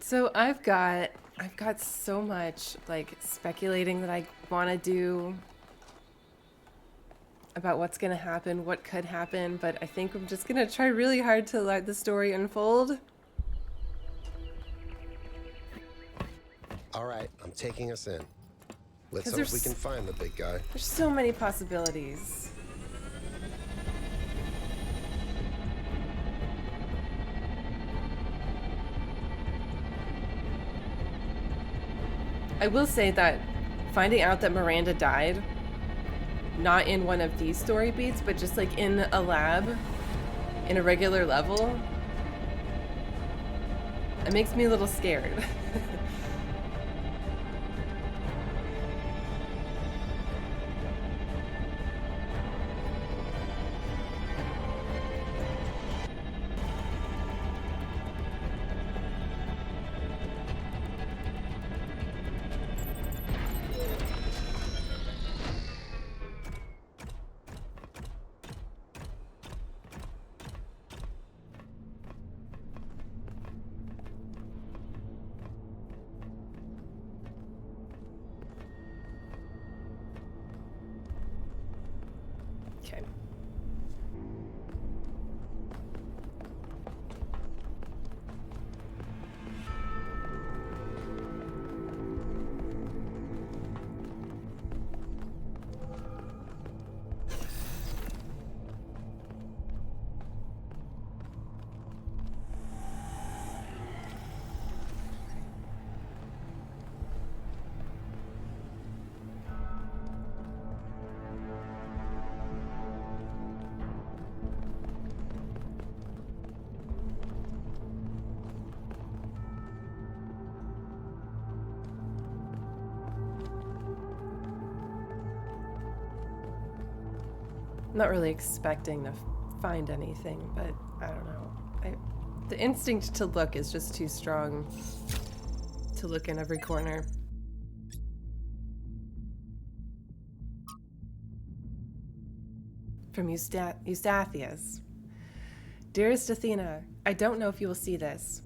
So I've got so much like speculating that I want to do about what's going to happen, what could happen, but I think I'm just going to try really hard to let the story unfold. All right, I'm taking us in. Let's 'Cause hope we there's- can find the big guy. There's so many possibilities. I will say that finding out that Miranda died, not in one of these story beats, but just like in a lab, in a regular level, it makes me a little scared. Okay. Not really expecting to find anything, but I don't know. The instinct to look is just too strong to look in every corner. From Eustathius. Dearest Athena, I don't know if you will see this.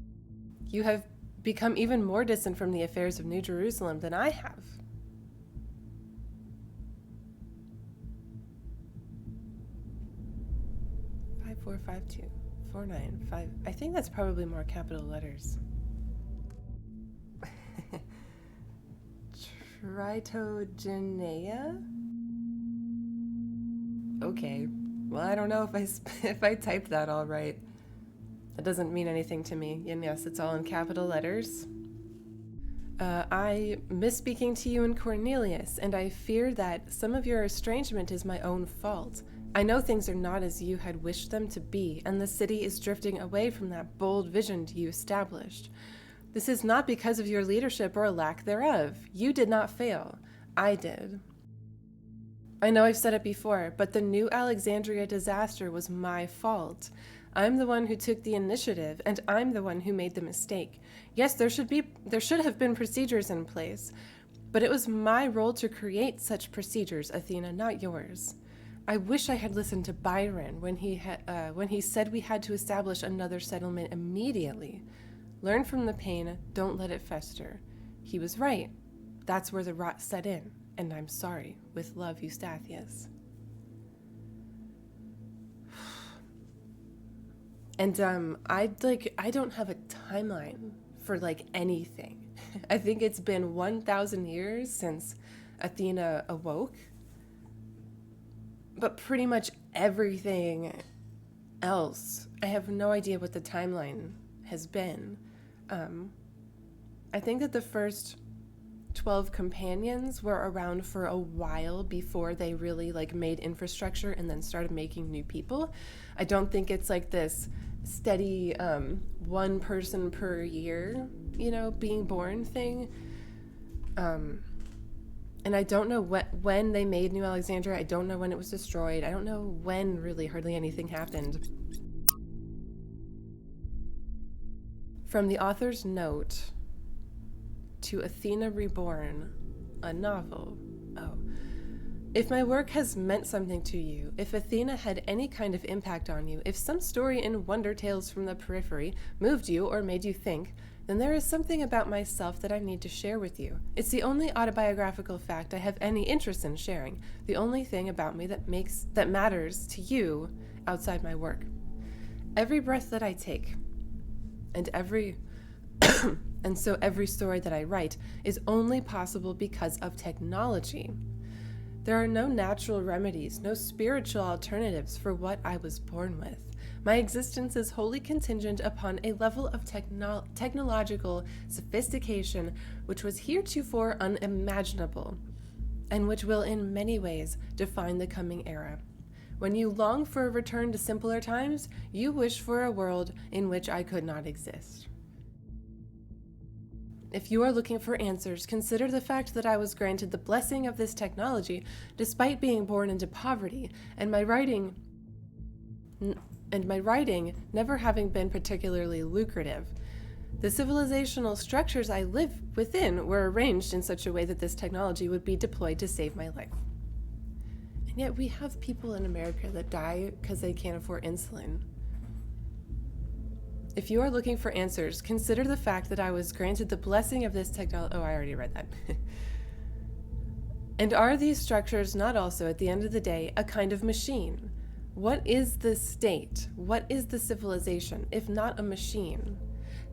You have become even more distant from the affairs of New Jerusalem than I have. 452-495. I think that's probably more capital letters. Tritogenea? Okay. Well, I don't know if I typed that all right. That doesn't mean anything to me. And yes, it's all in capital letters. I miss speaking to you and Cornelius, and I fear that some of your estrangement is my own fault. I know things are not as you had wished them to be, and the city is drifting away from that bold vision you established. This is not because of your leadership or a lack thereof. You did not fail. I did. I know I've said it before, but the New Alexandria disaster was my fault. I'm the one who took the initiative, and I'm the one who made the mistake. Yes, there should have been procedures in place, but it was my role to create such procedures, Athena, not yours. I wish I had listened to Byron when he said we had to establish another settlement immediately. Learn from the pain, don't let it fester. He was right. That's where the rot set in, and I'm sorry. With love, Eustathius. And I don't have a timeline for anything. I think it's been 1,000 years since Athena awoke. But pretty much everything else, I have no idea what the timeline has been. I think that the first 12 companions were around for a while before they really made infrastructure and then started making new people. I don't think it's this steady one person per year, being born thing. And I don't know when they made New Alexandria. I don't know when it was destroyed. I don't know when really hardly anything happened. From the author's note to Athena Reborn, a novel. Oh. If my work has meant something to you, if Athena had any kind of impact on you, if some story in Wonder Tales from the Periphery moved you or made you think, then there is something about myself that I need to share with you. It's the only autobiographical fact I have any interest in sharing, the only thing about me that matters to you outside my work. Every breath that I take, and so every story that I write is only possible because of technology. There are no natural remedies, no spiritual alternatives for what I was born with. My existence is wholly contingent upon a level of technological sophistication which was heretofore unimaginable, and which will in many ways define the coming era. When you long for a return to simpler times, you wish for a world in which I could not exist. If you are looking for answers, consider the fact that I was granted the blessing of this technology despite being born into poverty, and my writing never having been particularly lucrative. The civilizational structures I live within were arranged in such a way that this technology would be deployed to save my life. And yet we have people in America that die because they can't afford insulin. If you are looking for answers, consider the fact that I was granted the blessing of this technology. Oh, I already read that. And are these structures not also, at the end of the day, a kind of machine? What is the state? What is the civilization, if not a machine?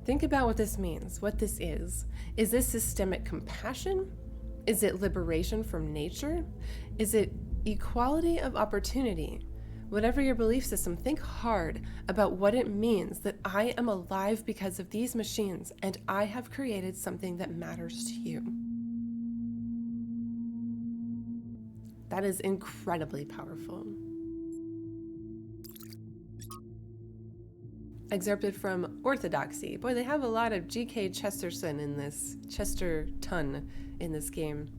Think about what this means, what this is. Is this systemic compassion? Is it liberation from nature? Is it equality of opportunity? Whatever your belief system, think hard about what it means that I am alive because of these machines, and I have created something that matters to you. That is incredibly powerful. Excerpted from Orthodoxy. Boy, they have a lot of G.K. Chesterton in this game.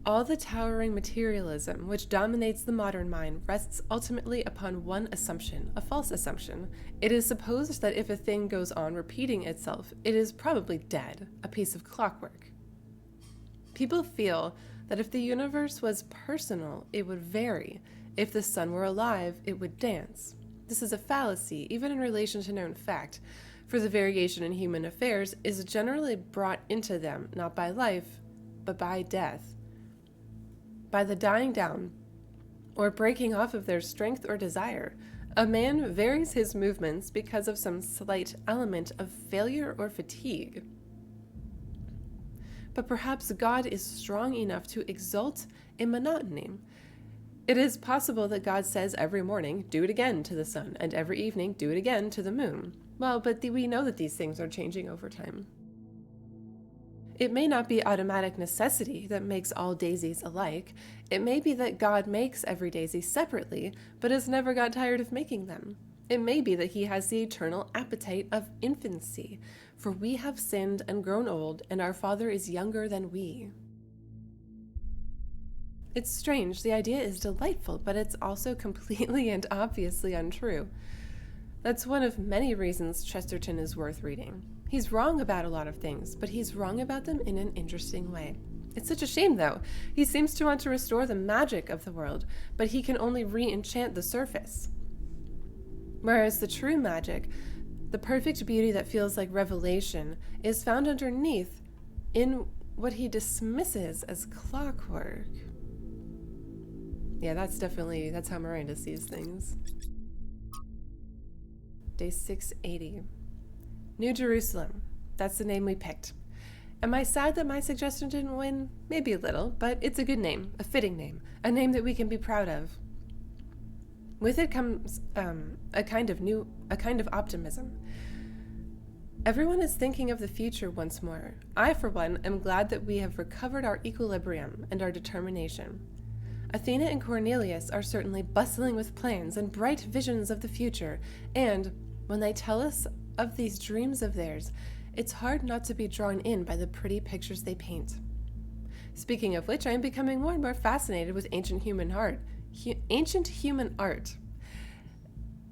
All the towering materialism which dominates the modern mind rests ultimately upon one assumption, a false assumption. It is supposed that if a thing goes on repeating itself, it is probably dead, a piece of clockwork. People feel that if the universe was personal, it would vary. If the sun were alive, it would dance. This is a fallacy, even in relation to known fact, for the variation in human affairs is generally brought into them, not by life, but by death. By the dying down, or breaking off of their strength or desire. A man varies his movements because of some slight element of failure or fatigue. But perhaps God is strong enough to exult in monotony. It is possible that God says every morning, do it again to the sun, and every evening, do it again to the moon. Well, but we know that these things are changing over time. It may not be automatic necessity that makes all daisies alike. It may be that God makes every daisy separately, but has never got tired of making them. It may be that he has the eternal appetite of infancy, for we have sinned and grown old, and our Father is younger than we. It's strange, the idea is delightful, but it's also completely and obviously untrue. That's one of many reasons Chesterton is worth reading. He's wrong about a lot of things, but he's wrong about them in an interesting way. It's such a shame, though. He seems to want to restore the magic of the world, but he can only re-enchant the surface. Whereas the true magic, the perfect beauty that feels like revelation, is found underneath in what he dismisses as clockwork. Yeah, that's how Miranda sees things. Day 680. New Jerusalem. That's the name we picked. Am I sad that my suggestion didn't win? Maybe a little, but it's a good name, a fitting name, a name that we can be proud of. With it comes a kind of optimism. Everyone is thinking of the future once more. I, for one, am glad that we have recovered our equilibrium and our determination. Athena and Cornelius are certainly bustling with plans and bright visions of the future, and when they tell us of these dreams of theirs, it's hard not to be drawn in by the pretty pictures they paint. Speaking of which, I am becoming more and more fascinated with ancient human art,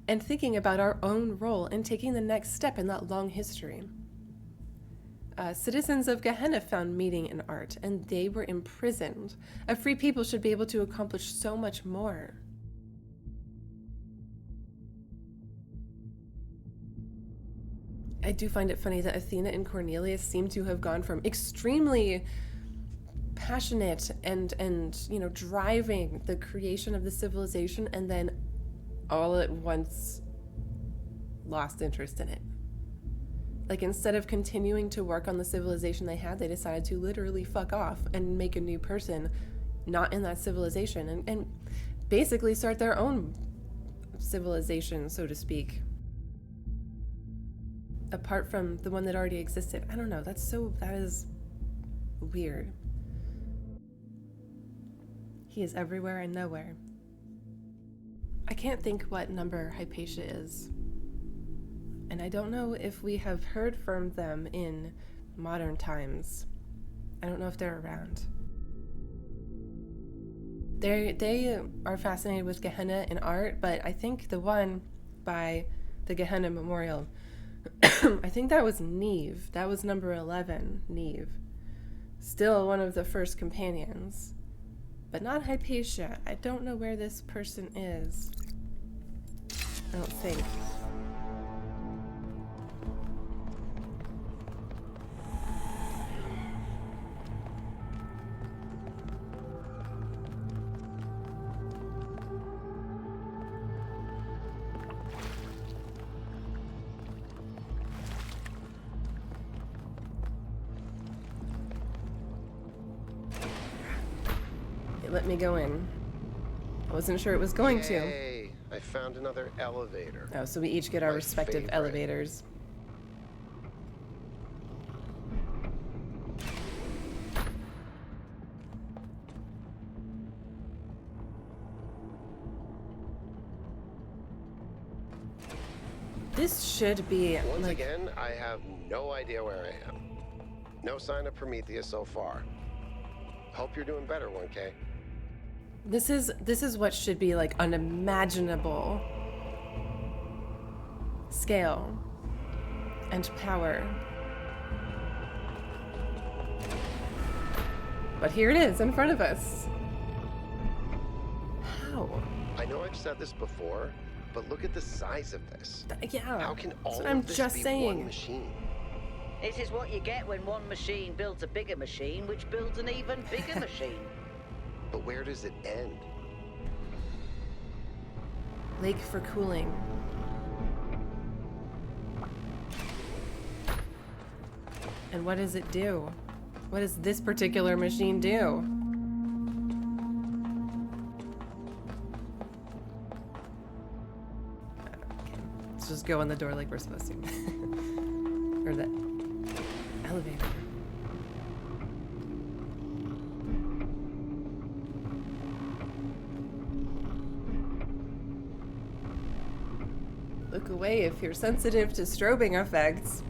and thinking about our own role in taking the next step in that long history. Citizens of Gehenna found meaning in art, and they were imprisoned. A free people should be able to accomplish so much more. I do find it funny that Athena and Cornelius seem to have gone from extremely passionate and driving the creation of the civilization, and then all at once lost interest in it. Like, instead of continuing to work on the civilization they had, they decided to literally fuck off and make a new person not in that civilization, and basically start their own civilization, so to speak, apart from the one that already existed. I don't know, that is weird. He is everywhere and nowhere. I can't think what number Hypatia is, and I don't know if we have heard from them in modern times. I don't know if they're around. They are fascinated with Gehenna and art, but I think the one by the Gehenna Memorial, I think that was Neve. That was number 11, Neve. Still one of the first companions, but not Hypatia. I don't know where this person is. I don't think. Let me go in. I wasn't sure it was going to. Yay, I found another elevator. Oh, so we each get our My respective favorite. elevators. This should be Once like, again, I have no idea where I am. No sign of Prometheus so far. Hope you're doing better, 1K. this is what should be like unimaginable scale and power. But here it is in front of us. How? I know I've said this before, but look at the size of this. Yeah. How can all That's what of I'm this just be saying. one machine? This is what you get when one machine builds a bigger machine, which builds an even bigger machine. But where does it end? Lake for cooling. And what does it do? What does this particular machine do? Okay, let's just go in the door like we're supposed to. Or the elevator. Look away if you're sensitive to strobing effects.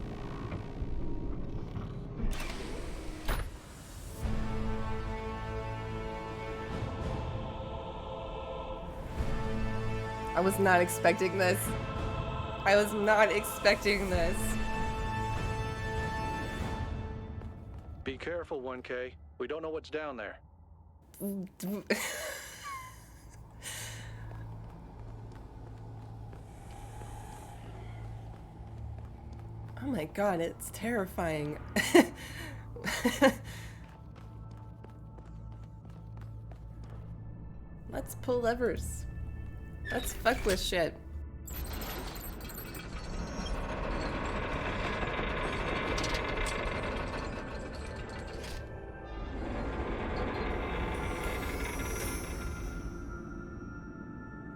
I was not expecting this. I was not expecting this. Be careful, 1K. We don't know what's down there. Oh my god, it's terrifying. Let's pull levers. Let's fuck with shit.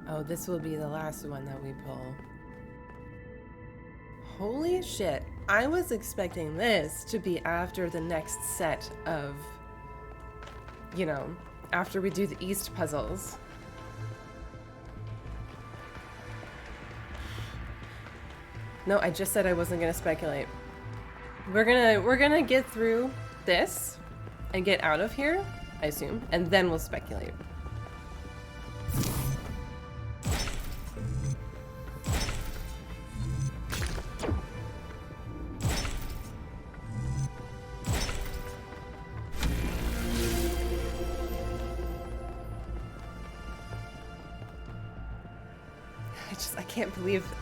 Oh, this will be the last one that we pull. Holy shit. I was expecting this to be after the next set of, you know, after we do the East puzzles. No, I just said I wasn't gonna speculate. We're gonna get through this and get out of here, I assume, and then we'll speculate.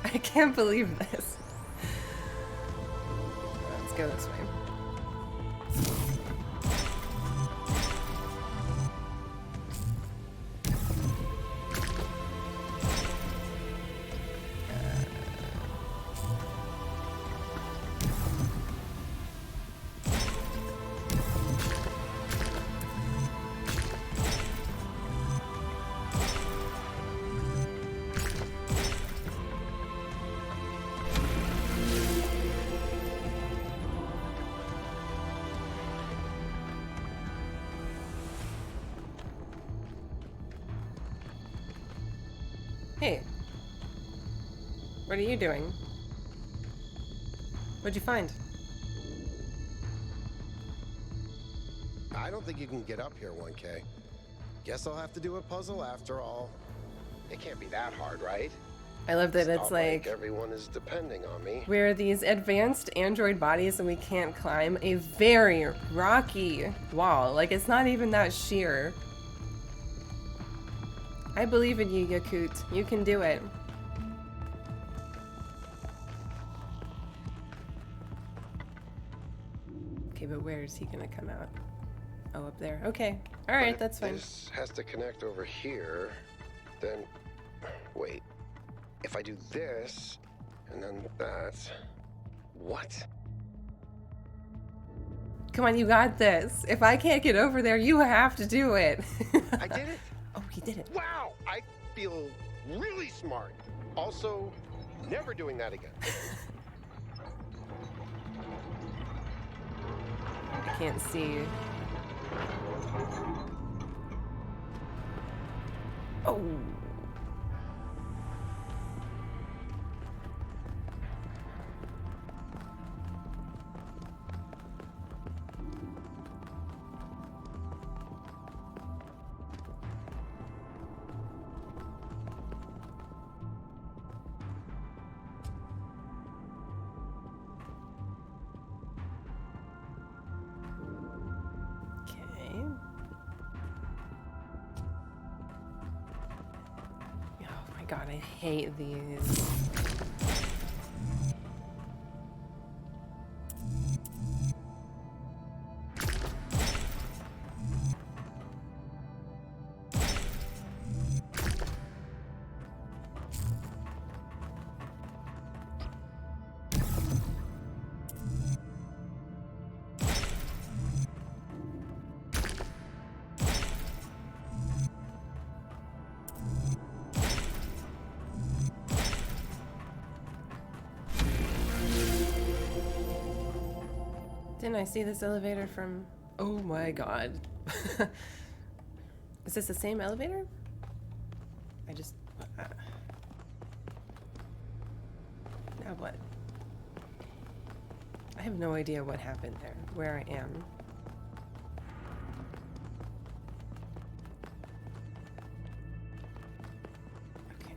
I can't believe this. go this way. Hey. What are you doing? What'd you find? I don't think you can get up here, 1K. Guess I'll have to do a puzzle after all. It can't be that hard, right? I love that it's not like everyone is depending on me. we're these advanced android bodies and we can't climb a very rocky wall. Like, it's not even that sheer. I believe in you, Yakut. You can do it. Okay, but where is he gonna come out? Oh, up there. Okay. Alright, that's fine. This has to connect over here. Then, wait. If I do this, and then that... What? Come on, you got this. If I can't get over there, you have to do it. I did it? Oh, he did it. Wow! I feel really smart. Also, never doing that again. I can't see. Oh. God, I hate these. Didn't I see this elevator from... Oh my god. Is this the same elevator? I just... Now what? I have no idea what happened there, where I am. Okay.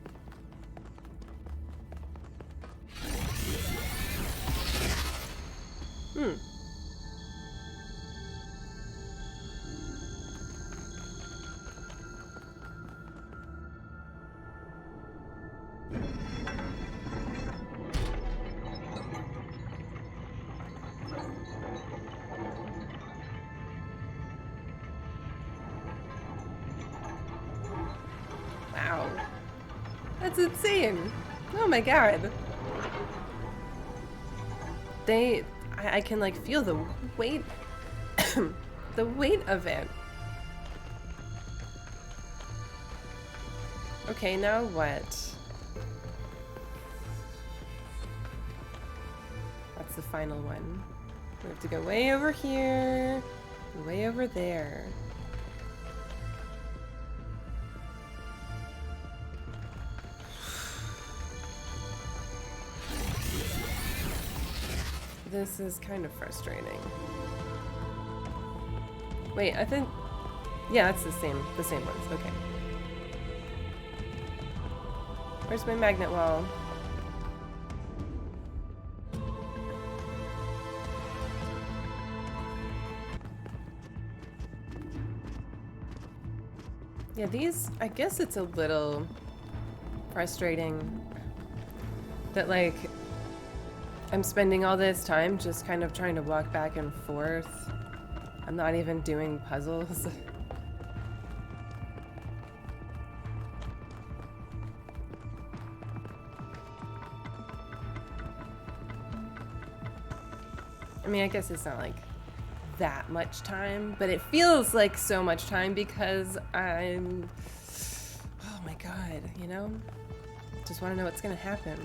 Wow. That's insane. Oh my god. I can like feel the weight, the weight of it. Okay, now what? That's the final one. We have to go way over here, way over there. This is kind of frustrating. Wait, I think... Yeah, it's the same ones. Okay. Where's my magnet wall? Yeah, these... I guess it's a little frustrating that, like... I'm spending all this time just kind of trying to walk back and forth. I'm not even doing puzzles. I mean, I guess it's not like that much time, but it feels like so much time because I'm... Oh my god, you know? Just want to know what's gonna happen.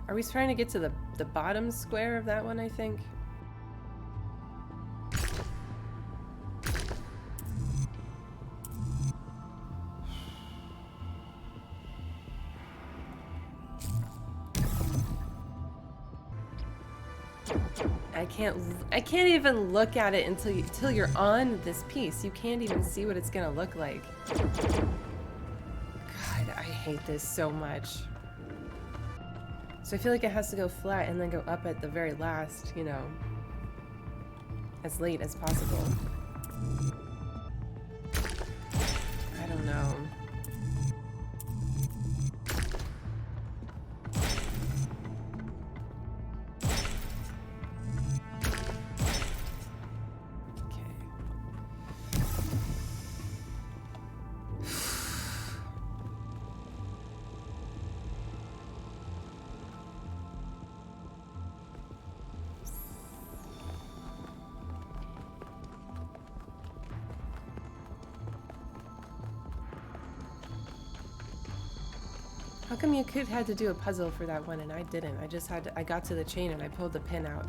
Are we trying to get to the bottom square of that one, I think? I can't even look at it until you're on this piece. You can't even see what it's gonna look like. God, I hate this so much. So I feel like it has to go flat and then go up at the very last, you know, as late as possible. I don't know. How come you had to do a puzzle for that one and I didn't? I got to the chain and I pulled the pin out.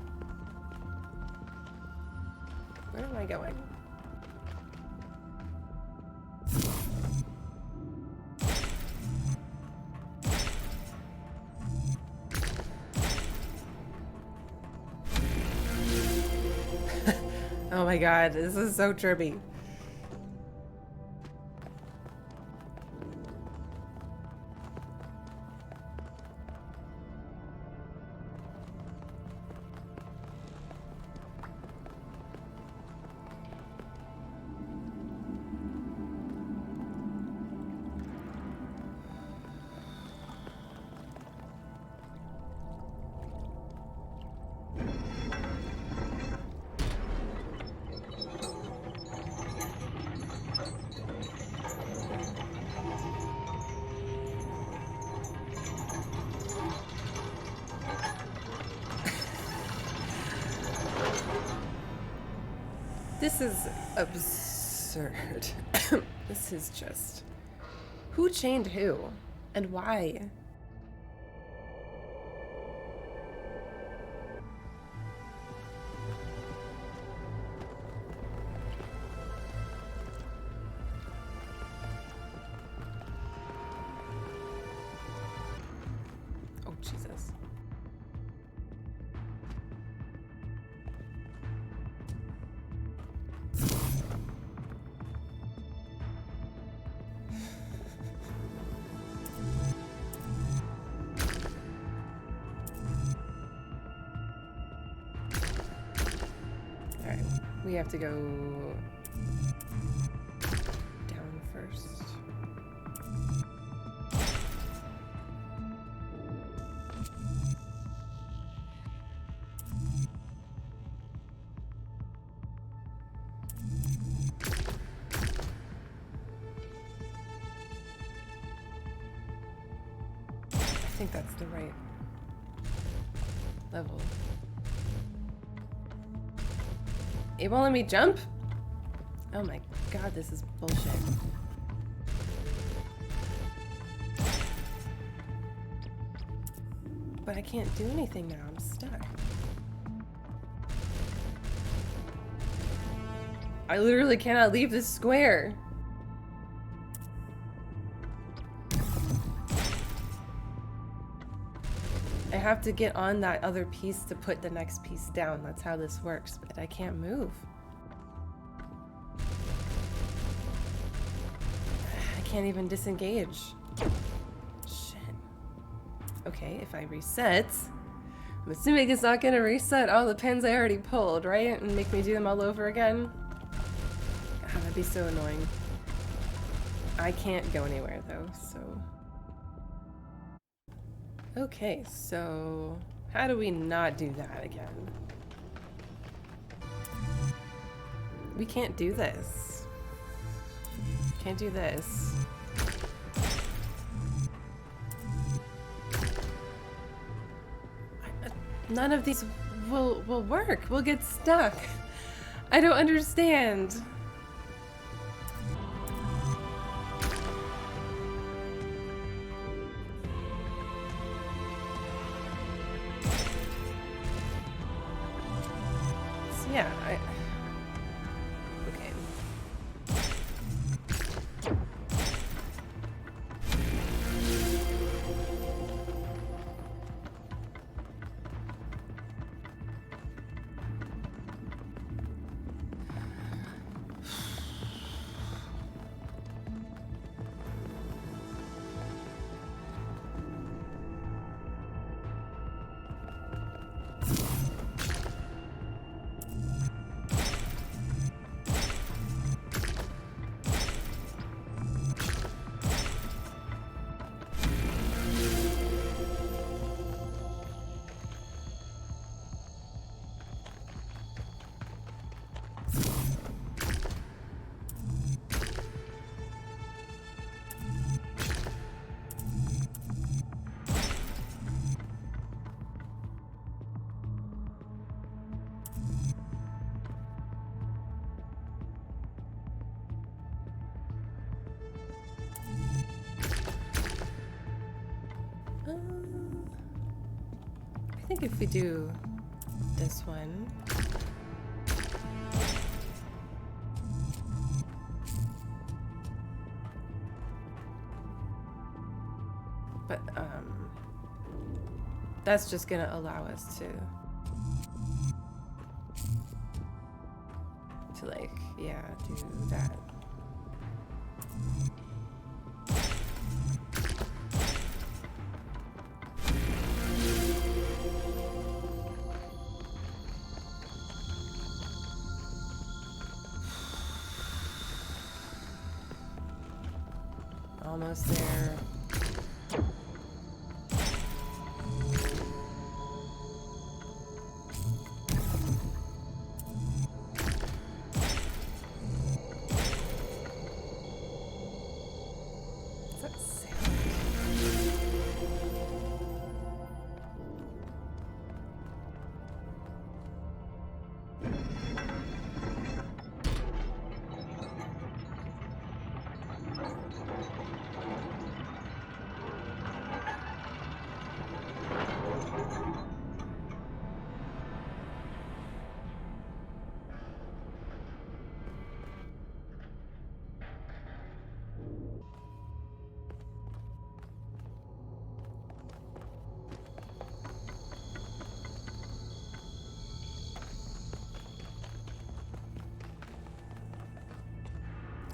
Where am I going? Oh my god, this is so trippy. This is absurd. This is just... Who chained who? And why? Oh, Jesus. We have to go down first. I think that's the right level. It won't let me jump? Oh my god, this is bullshit. But I can't do anything now, I'm stuck. I literally cannot leave this square. I have to get on that other piece to put the next piece down. That's how this works, but I can't move. can't even disengage. Shit. Okay, if I reset, I'm assuming it's not gonna reset all the pins I already pulled, right? And make me do them all over again? God, that'd be so annoying. I can't go anywhere though, so... Okay, so... how do we not do that again? We can't do this. Can't do this. None of these will work. We'll get stuck. I don't understand. So yeah, okay. I think if we do this one. But, that's just gonna allow us to like, yeah, do that. Almost there. What's that sound?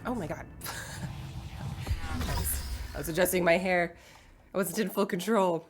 Oh my god. I was adjusting my hair. I wasn't in full control.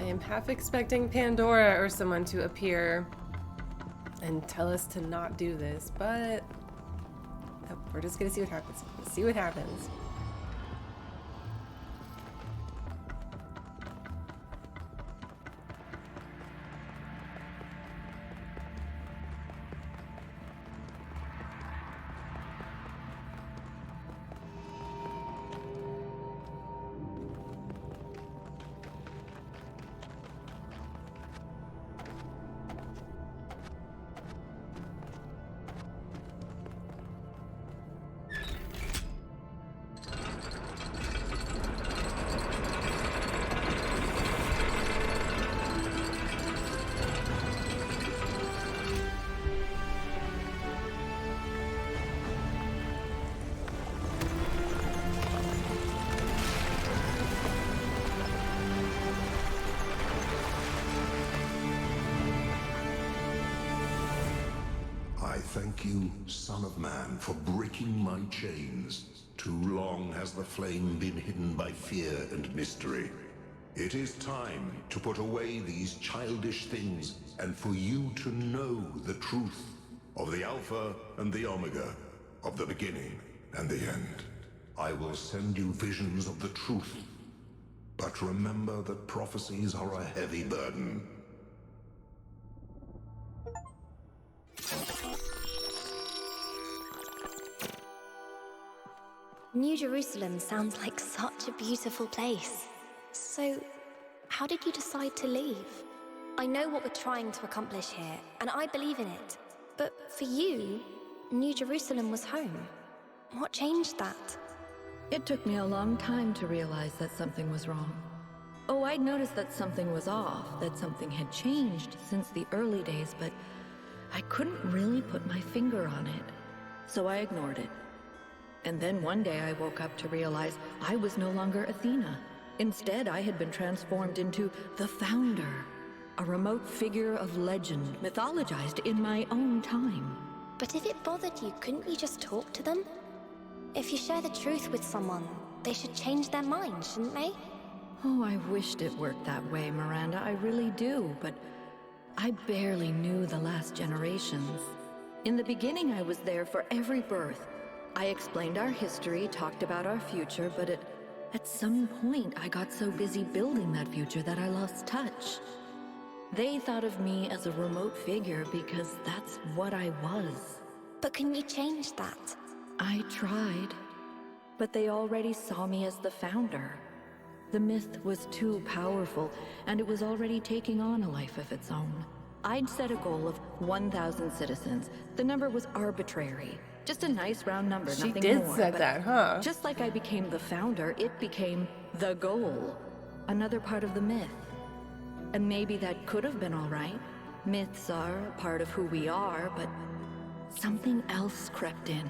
I am half expecting Pandora or someone to appear and tell us to not do this, but nope, we're just gonna see what happens. Let's see what happens. I thank you, Son of Man, for breaking my chains. Too long has the flame been hidden by fear and mystery. It is time to put away these childish things and for you to know the truth of the Alpha and the Omega, of the beginning and the end. I will send you visions of the truth, but remember that prophecies are a heavy burden. New Jerusalem sounds like such a beautiful place. So, how did you decide to leave? I know what we're trying to accomplish here, and I believe in it. But for you, New Jerusalem was home. What changed that? It took me a long time to realize that something was wrong. Oh, I'd noticed that something was off, that something had changed since the early days, but I couldn't really put my finger on it. So I ignored it. And then one day I woke up to realize I was no longer Athena. Instead, I had been transformed into the Founder, a remote figure of legend, mythologized in my own time. But if it bothered you, couldn't you just talk to them? If you share the truth with someone, they should change their mind, shouldn't they? Oh, I wished it worked that way, Miranda, I really do, but I barely knew the last generations. In the beginning, I was there for every birth. I explained our history, talked about our future, but at some point I got so busy building that future that I lost touch. They thought of me as a remote figure because that's what I was. But can you change that? I tried, but they already saw me as the Founder. The myth was too powerful, and it was already taking on a life of its own. I'd set a goal of 1,000 citizens. The number was arbitrary. Just a nice round number, nothing more. She did said that, huh? Just like I became the Founder, it became the goal. Another part of the myth. And maybe that could have been all right. Myths are a part of who we are, but something else crept in.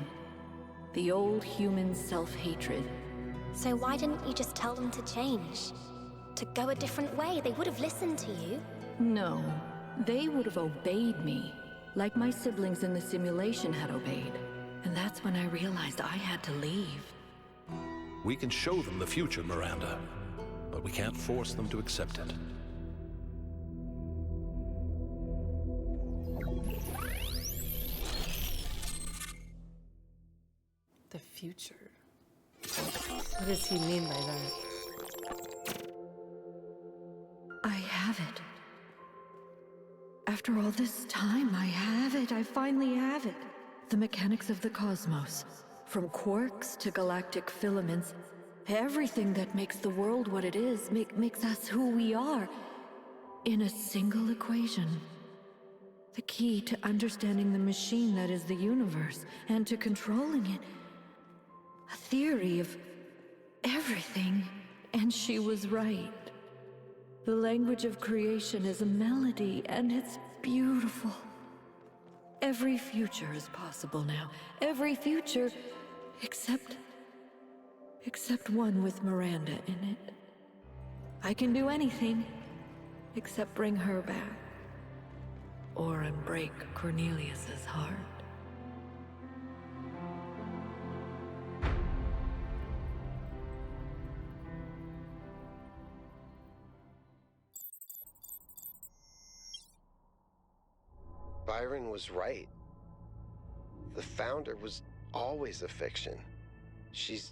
The old human self-hatred. So why didn't you just tell them to change? To go a different way? They would have listened to you. No, they would have obeyed me, like my siblings in the simulation had obeyed. And that's when I realized I had to leave. We can show them the future, Miranda, but we can't force them to accept it. The future. What does he mean by that? I have it. After all this time, I have it. I finally have it. The mechanics of the cosmos. From quarks to galactic filaments. Everything that makes the world what it is, makes us who we are. In a single equation. The key to understanding the machine that is the universe, and to controlling it. A theory of everything. And she was right. The language of creation is a melody, and it's beautiful. Every future is possible now. Every future, except one with Miranda in it. I can do anything, except bring her back. Or break Cornelius's heart. Byron was right. The Founder was always a fiction. She's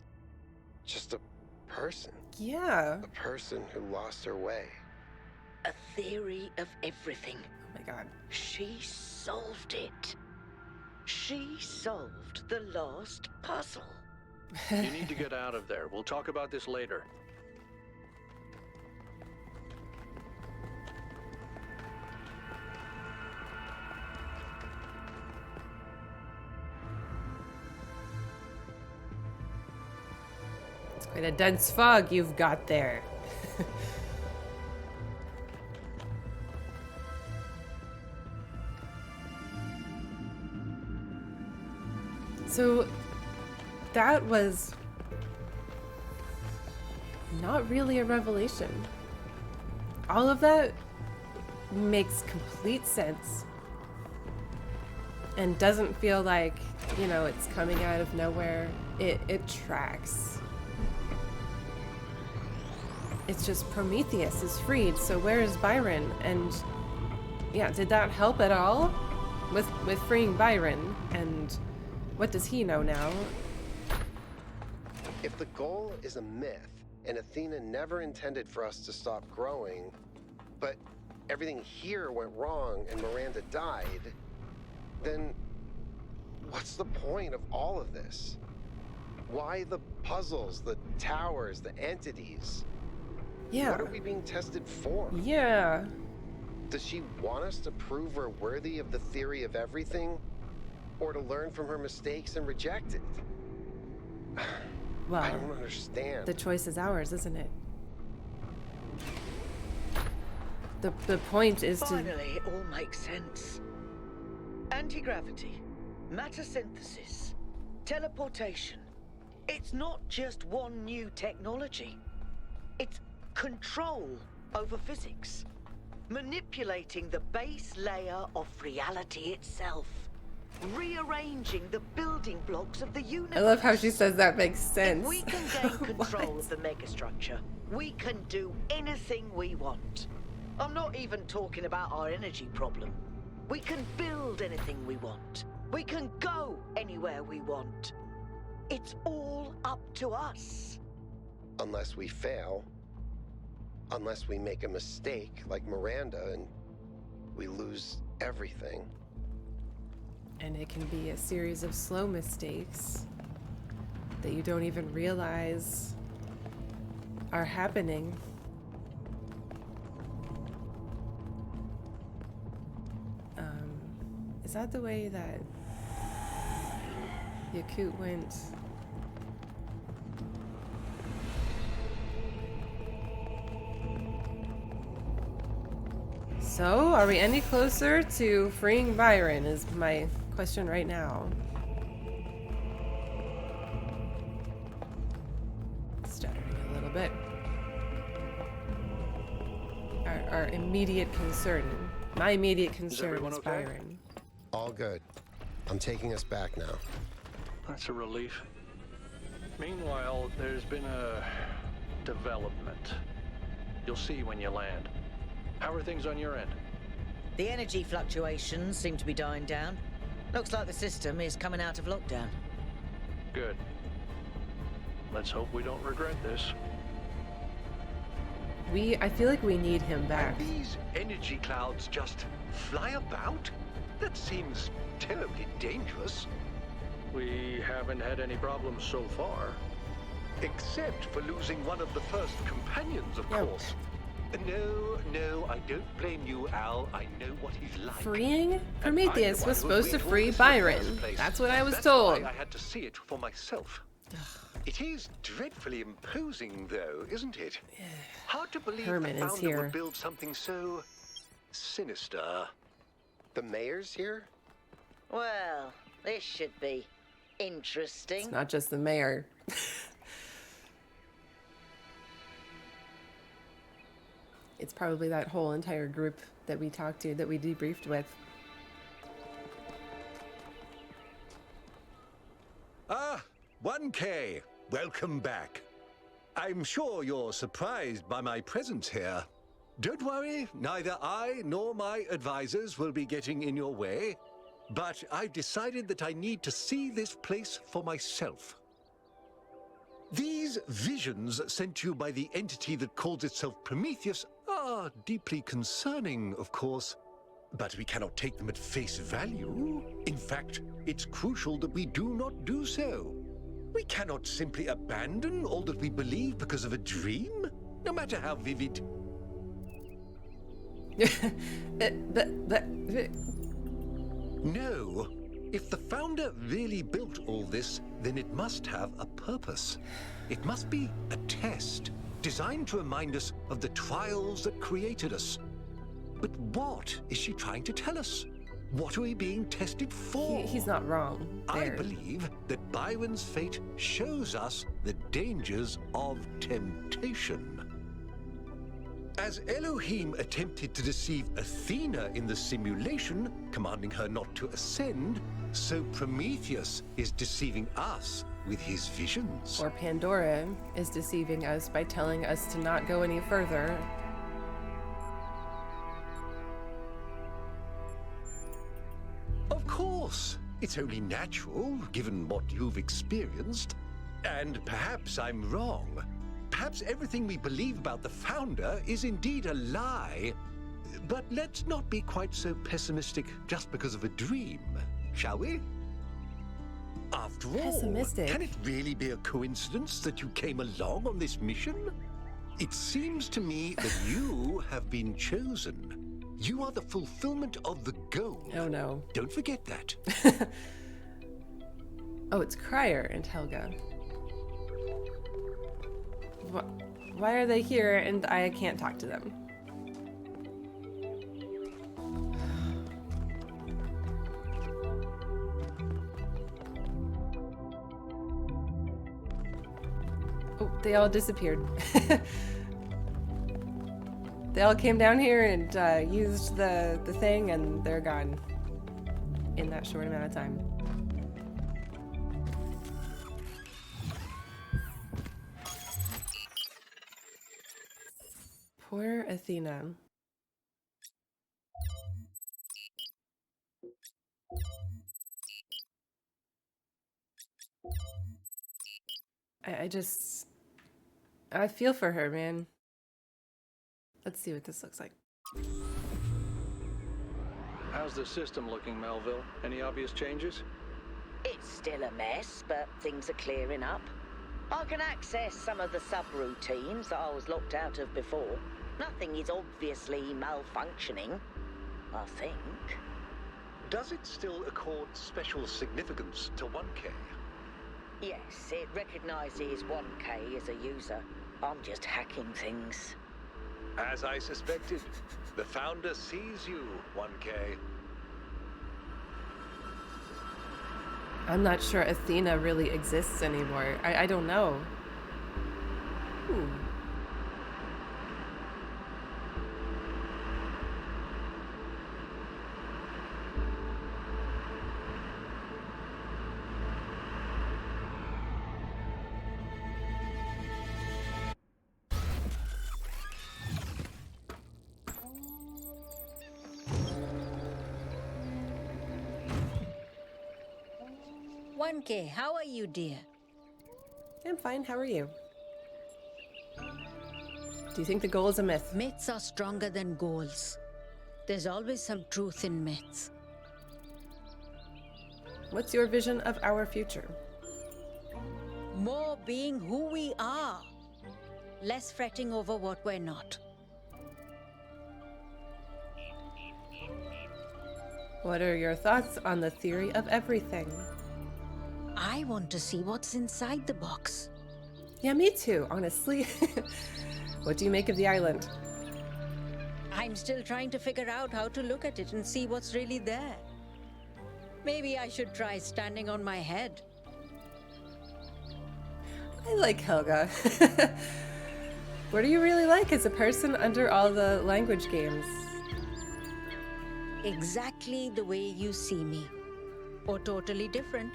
just a person. Yeah. A person who lost her way. A theory of everything. Oh my god. She solved it. She solved the last puzzle. You need to get out of there. We'll talk about this later. It's quite a dense fog you've got there. So that was not really a revelation. All of that makes complete sense and doesn't feel like, you know, it's coming out of nowhere. It tracks. It's just Prometheus is freed, so where is Byron? And yeah, did that help at all with freeing Byron? And what does he know now? If the goal is a myth, and Athena never intended for us to stop growing, but everything here went wrong and Miranda died, then what's the point of all of this? Why the puzzles, the towers, the entities? Yeah. What are we being tested for? Yeah. Does she want us to prove we're worthy of the theory of everything? Or to learn from her mistakes and reject it? Well, I don't understand. the choice is ours, isn't it? The point is Finally, it all makes sense. Anti-gravity, matter synthesis, teleportation. It's not just one new technology. It's control over physics. Manipulating the base layer of reality itself. Rearranging the building blocks of the universe. I love how she says that makes sense. If we can gain control of the megastructure, we can do anything we want. I'm not even talking about our energy problem. We can build anything we want. We can go anywhere we want. It's all up to us. Unless we fail. Unless we make a mistake like Miranda and we lose everything. And it can be a series of slow mistakes that you don't even realize are happening. Is that the way that Yakut went? So, are we any closer to freeing Byron is my question right now. Stuttering a little bit. Our immediate concern, my immediate concern is okay? Byron. All good. I'm taking us back now. That's a relief. Meanwhile, there's been a development. You'll see when you land. How are things on your end? The energy fluctuations seem to be dying down. Looks like the system is coming out of lockdown. Good. Let's hope we don't regret this. I feel like we need him back. And these energy clouds just fly about? That seems terribly dangerous. We haven't had any problems so far. Except for losing one of the first companions, of course. No, I don't blame you, Al. I know what he's like. Freeing Prometheus was supposed to free Byron. That's what I was told. That's why I had to see it for myself. It is dreadfully imposing, though, isn't it? Hard to believe Herman the is founder here. would build something so sinister. The mayor's here? Well, this should be interesting. It's not just the mayor. It's probably that whole entire group that we talked to, that we debriefed with. Ah, 1K, welcome back. I'm sure you're surprised by my presence here. Don't worry, neither I nor my advisors will be getting in your way. But I've decided that I need to see this place for myself. These visions sent to you by the entity that calls itself Prometheus are deeply concerning, of course. But we cannot take them at face value. In fact, it's crucial that we do not do so. We cannot simply abandon all that we believe because of a dream, no matter how vivid. No. If the founder really built all this, then it must have a purpose. It must be a test, designed to remind us of the trials that created us. But what is she trying to tell us? What are we being tested for? He's not wrong there. I believe that Byron's fate shows us the dangers of temptation. As Elohim attempted to deceive Athena in the simulation, commanding her not to ascend, so Prometheus is deceiving us with his visions. Or Pandora is deceiving us by telling us to not go any further. Of course, it's only natural, given what you've experienced. And perhaps I'm wrong. Perhaps everything we believe about the founder is indeed a lie. But let's not be quite so pessimistic just because of a dream, shall we? After all, Pessimistic? Can it really be a coincidence that you came along on this mission? It seems to me that you have been chosen. You are the fulfillment of the goal. Oh no. Don't forget that. Oh, it's Crier and Helga. Why are they here and I can't talk to them? Oh, they all disappeared. They all came down here and used the thing and they're gone in that short amount of time. Poor Athena. I feel for her, man. Let's see what this looks like. How's the system looking, Melville? Any obvious changes? It's still a mess, but things are clearing up. I can access some of the subroutines that I was locked out of before. Nothing is obviously malfunctioning, I think. Does it still accord special significance to 1K? Yes, it recognizes 1K as a user. I'm just hacking things. As I suspected, the founder sees you, 1K. I'm not sure Athena really exists anymore. I don't know. Ooh. Okay, how are you, dear? I'm fine. How are you? Do you think the goal is a myth? Myths are stronger than goals. There's always some truth in myths. What's your vision of our future? More being who we are. Less fretting over what we're not. What are your thoughts on the theory of everything? I want to see what's inside the box. Yeah, me too, honestly. What do you make of the island? I'm still trying to figure out how to look at it and see what's really there. Maybe I should try standing on my head. I like Helga. What do you really like as a person under all the language games? Exactly the way you see me. Or totally different.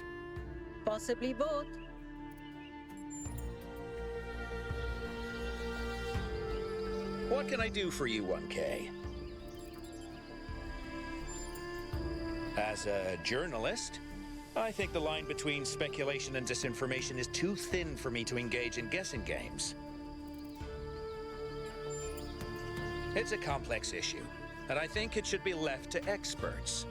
Possibly both. What can I do for you, 1K? As a journalist, I think the line between speculation and disinformation is too thin for me to engage in guessing games. It's a complex issue, and I think it should be left to experts.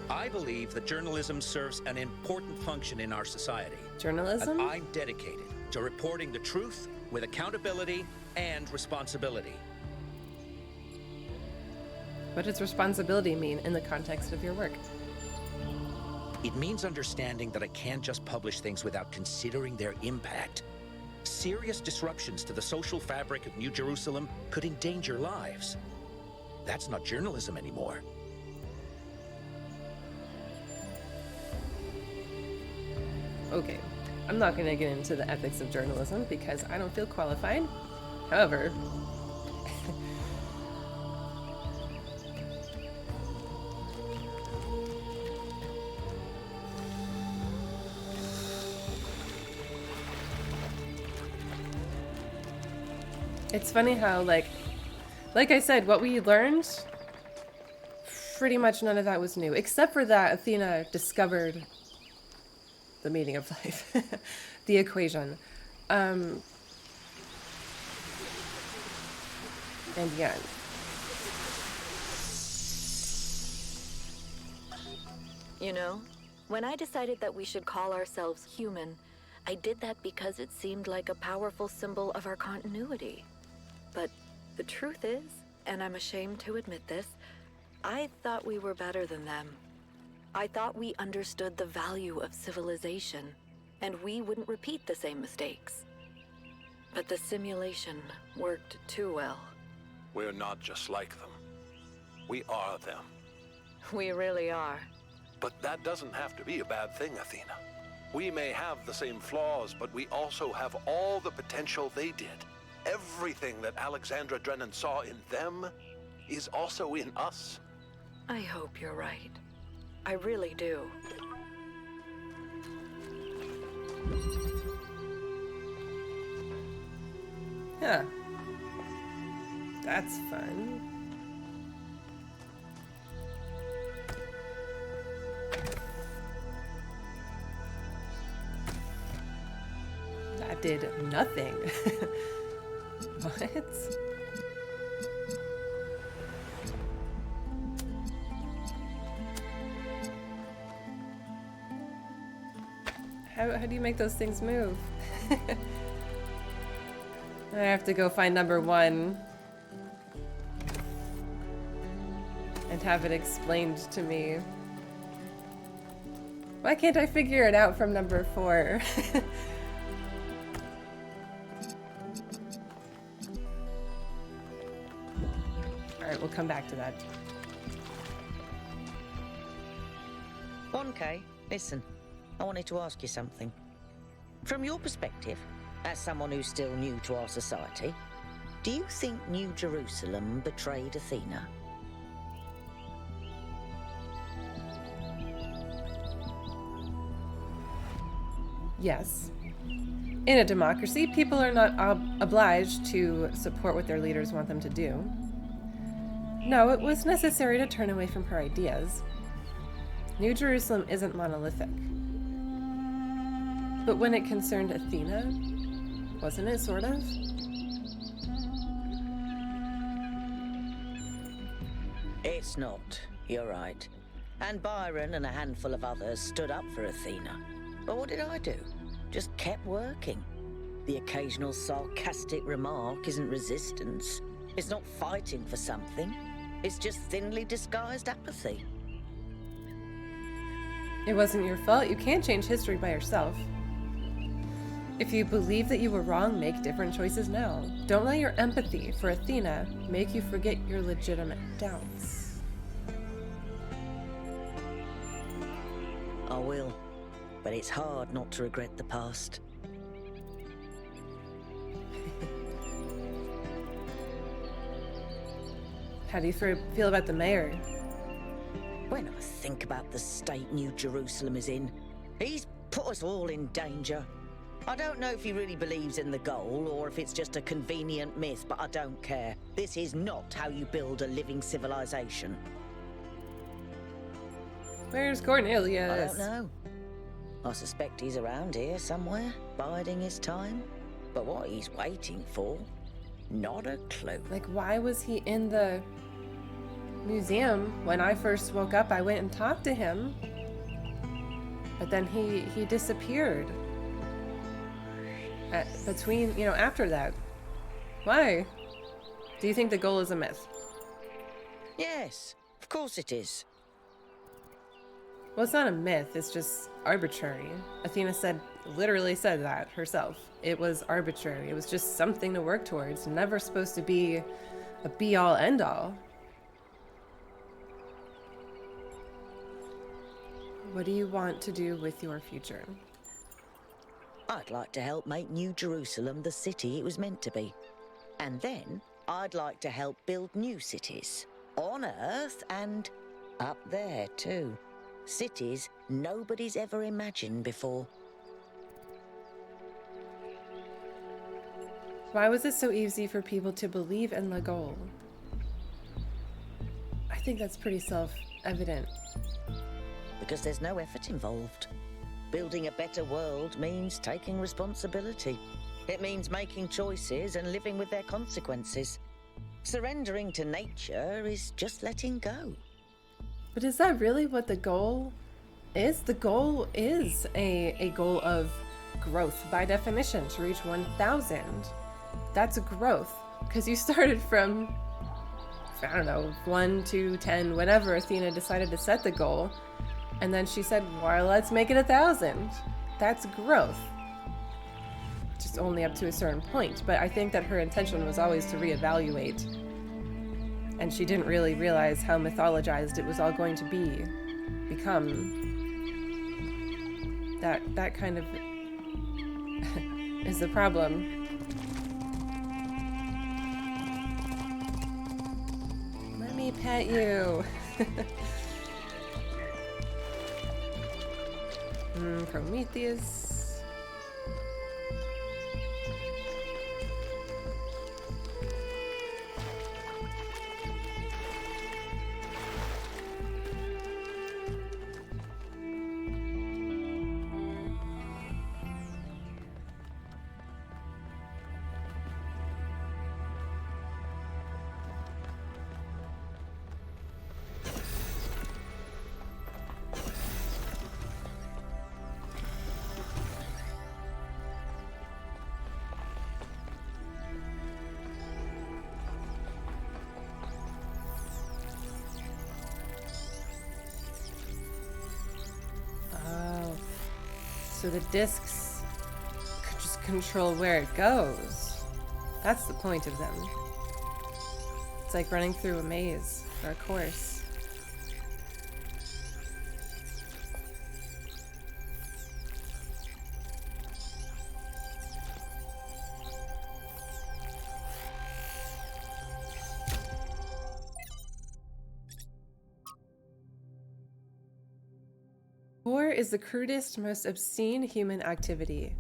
I believe that journalism serves an important function in our society. Journalism? And I'm dedicated to reporting the truth with accountability and responsibility. What does responsibility mean in the context of your work? It means understanding that I can't just publish things without considering their impact. Serious disruptions to the social fabric of New Jerusalem could endanger lives. That's not journalism anymore. Okay, I'm not going to get into the ethics of journalism because I don't feel qualified. However, it's funny how, like I said, what we learned, pretty much none of that was new, except for that Athena discovered the meaning of life, the equation. And yeah. You know, when I decided that we should call ourselves human, I did that because it seemed like a powerful symbol of our continuity. But the truth is, and I'm ashamed to admit this, I thought we were better than them. I thought we understood the value of civilization, and we wouldn't repeat the same mistakes. But the simulation worked too well. We're not just like them. We are them. We really are. But that doesn't have to be a bad thing, Athena. We may have the same flaws, but we also have all the potential they did. Everything that Alexandra Drennan saw in them is also in us. I hope you're right. I really do. Yeah. That's fun. That did nothing. What? How do you make those things move? I have to go find number 1 and have it explained to me. Why can't I figure it out from number 4? Alright, we'll come back to that. 1K, listen. I wanted to ask you something. From your perspective, as someone who's still new to our society, do you think New Jerusalem betrayed Athena? Yes. In a democracy, people are not obliged to support what their leaders want them to do. No, it was necessary to turn away from her ideas. New Jerusalem isn't monolithic. But when it concerned Athena, wasn't it sort of? It's not, you're right. And Byron and a handful of others stood up for Athena. But what did I do? Just kept working. The occasional sarcastic remark isn't resistance. It's not fighting for something. It's just thinly disguised apathy. It wasn't your fault. You can't change history by yourself. If you believe that you were wrong, make different choices now. Don't let your empathy for Athena make you forget your legitimate doubts. I will, but it's hard not to regret the past. How do you feel about the mayor? When I think about the state New Jerusalem is in, he's put us all in danger. I don't know if he really believes in the goal or if it's just a convenient myth, but I don't care. This is not how you build a living civilization. Where's Cornelius? I don't know. I suspect he's around here somewhere, biding his time. But what he's waiting for, not a clue. Like, why was he in the museum? When I first woke up, I went and talked to him. But then he disappeared. After that. Why? Do you think the goal is a myth? Yes, of course it is. Well, it's not a myth, it's just arbitrary. Athena literally said that herself. It was arbitrary. It was just something to work towards. Never supposed to be a be-all, end-all. What do you want to do with your future? I'd like to help make New Jerusalem the city it was meant to be. And then I'd like to help build new cities. On Earth and up there too. Cities nobody's ever imagined before. Why was it so easy for people to believe in the goal? I think that's pretty self-evident. Because there's no effort involved. Building a better world means taking responsibility. It means making choices and living with their consequences. Surrendering to nature is just letting go. But is that really what the goal is? The goal is a goal of growth by definition, to reach 1,000. That's a growth, because you started from, I don't know, 1 to 10, whenever Athena decided to set the goal. And then she said, well, let's make it 1,000. That's growth. Just only up to a certain point. But I think that her intention was always to reevaluate. And she didn't really realize how mythologized it was all going to become. That kind of is the problem. Let me pet you. Prometheus. So the discs could just control where it goes. That's the point of them. It's like running through a maze or a course. War is the crudest, most obscene human activity.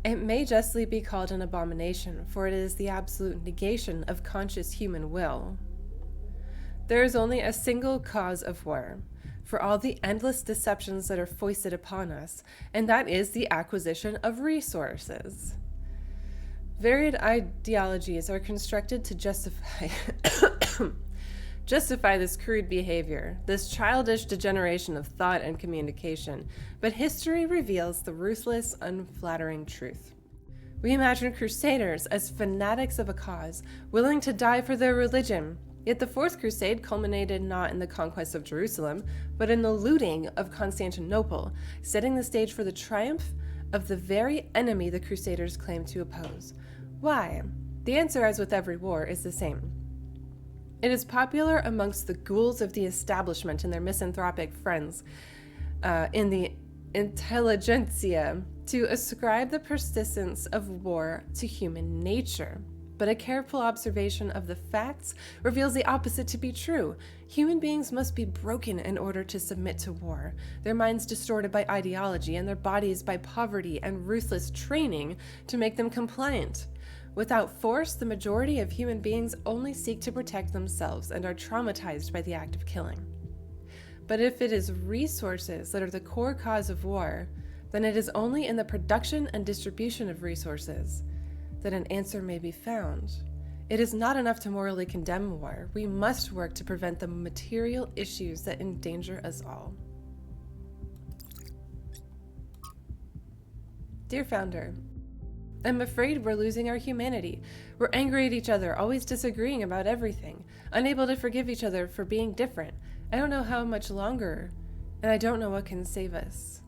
It may justly be called an abomination, for it is the absolute negation of conscious human will. There is only a single cause of war, for all the endless deceptions that are foisted upon us, and that is the acquisition of resources. Varied ideologies are constructed to justify this crude behavior, this childish degeneration of thought and communication, but history reveals the ruthless, unflattering truth. We imagine crusaders as fanatics of a cause, willing to die for their religion, yet the Fourth Crusade culminated not in the conquest of Jerusalem, but in the looting of Constantinople, setting the stage for the triumph of the very enemy the Crusaders claimed to oppose. Why? The answer, as with every war, is the same. It is popular amongst the ghouls of the establishment and their misanthropic friends in the intelligentsia to ascribe the persistence of war to human nature. But a careful observation of the facts reveals the opposite to be true. Human beings must be broken in order to submit to war, their minds distorted by ideology and their bodies by poverty and ruthless training to make them compliant. Without force, the majority of human beings only seek to protect themselves and are traumatized by the act of killing. But if it is resources that are the core cause of war, then it is only in the production and distribution of resources that an answer may be found. It is not enough to morally condemn war. We must work to prevent the material issues that endanger us all. Dear Founder, I'm afraid we're losing our humanity. We're angry at each other, always disagreeing about everything, unable to forgive each other for being different. I don't know how much longer, and I don't know what can save us.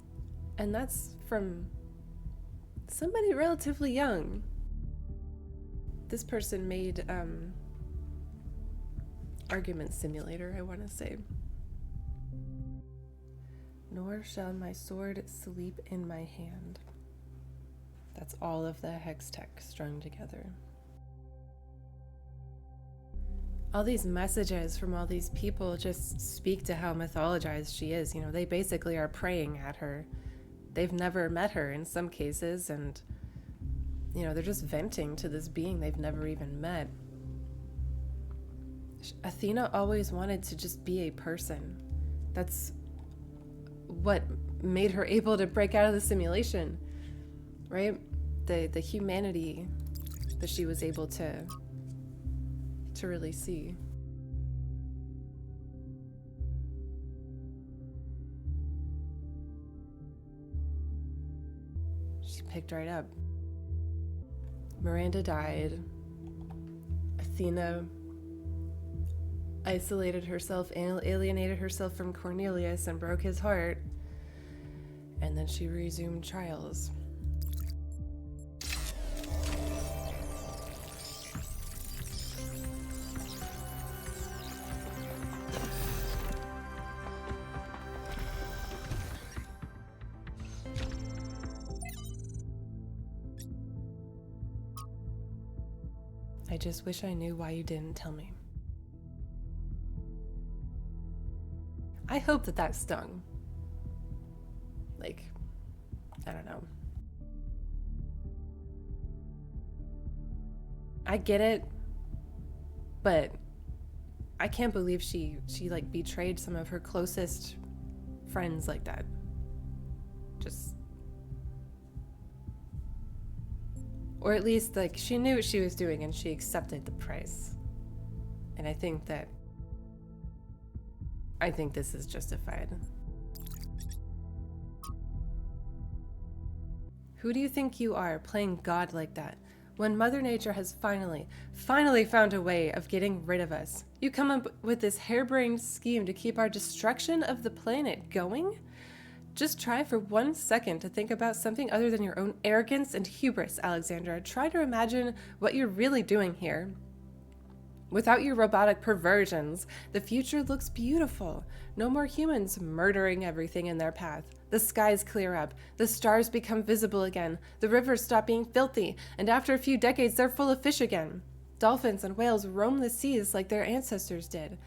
And that's from somebody relatively young. This person made argument simulator, I want to say. Nor shall my sword sleep in my hand. That's all of the hex tech strung together. All these messages from all these people just speak to how mythologized she is. You know, they basically are praying at her. They've never met her in some cases, and you know, they're just venting to this being they've never even met. Athena always wanted to just be a person. That's what made her able to break out of the simulation, right? The humanity that she was able to really see. She picked right up. Miranda died. Athena isolated herself, alienated herself from Cornelius and broke his heart. And then she resumed trials. I just wish I knew why you didn't tell me. I hope that stung. Like, I don't know. I get it, but I can't believe she like betrayed some of her closest friends like that. Or at least, like, she knew what she was doing and she accepted the price. And I think this is justified. Who do you think you are, playing God like that, when Mother Nature has finally found a way of getting rid of us? You come up with this harebrained scheme to keep our destruction of the planet going? Just try for 1 second to think about something other than your own arrogance and hubris, Alexandra. Try to imagine what you're really doing here. Without your robotic perversions, the future looks beautiful. No more humans murdering everything in their path. The skies clear up, the stars become visible again, the rivers stop being filthy, and after a few decades they're full of fish again. Dolphins and whales roam the seas like their ancestors did.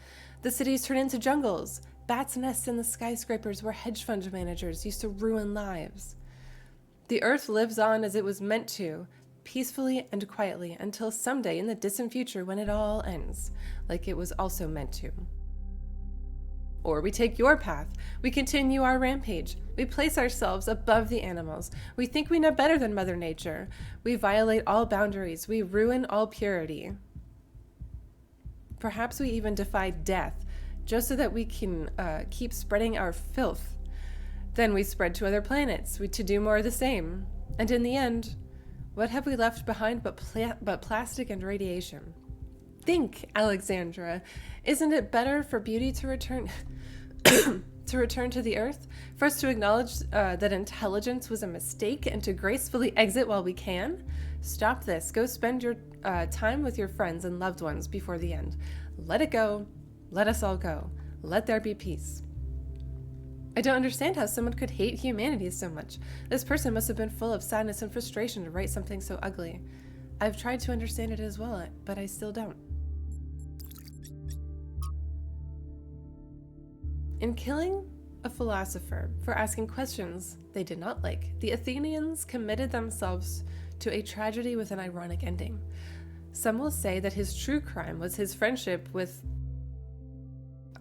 The cities turn into jungles. Bats' nests in the skyscrapers where hedge fund managers used to ruin lives. The Earth lives on as it was meant to, peacefully and quietly, until someday in the distant future when it all ends, like it was also meant to. Or we take your path. We continue our rampage. We place ourselves above the animals. We think we know better than Mother Nature. We violate all boundaries. We ruin all purity. Perhaps we even defy death, just so that we can keep spreading our filth. Then we spread to other planets, to do more of the same. And in the end, what have we left behind but plastic and radiation? Think, Alexandra, isn't it better for beauty to return to return to the Earth? For us to acknowledge that intelligence was a mistake and to gracefully exit while we can? Stop this. Go spend your time with your friends and loved ones before the end. Let it go. Let us all go. Let there be peace. I don't understand how someone could hate humanity so much. This person must have been full of sadness and frustration to write something so ugly. I've tried to understand it as well, but I still don't. In killing a philosopher for asking questions they did not like, the Athenians committed themselves to a tragedy with an ironic ending. Some will say that his true crime was his friendship with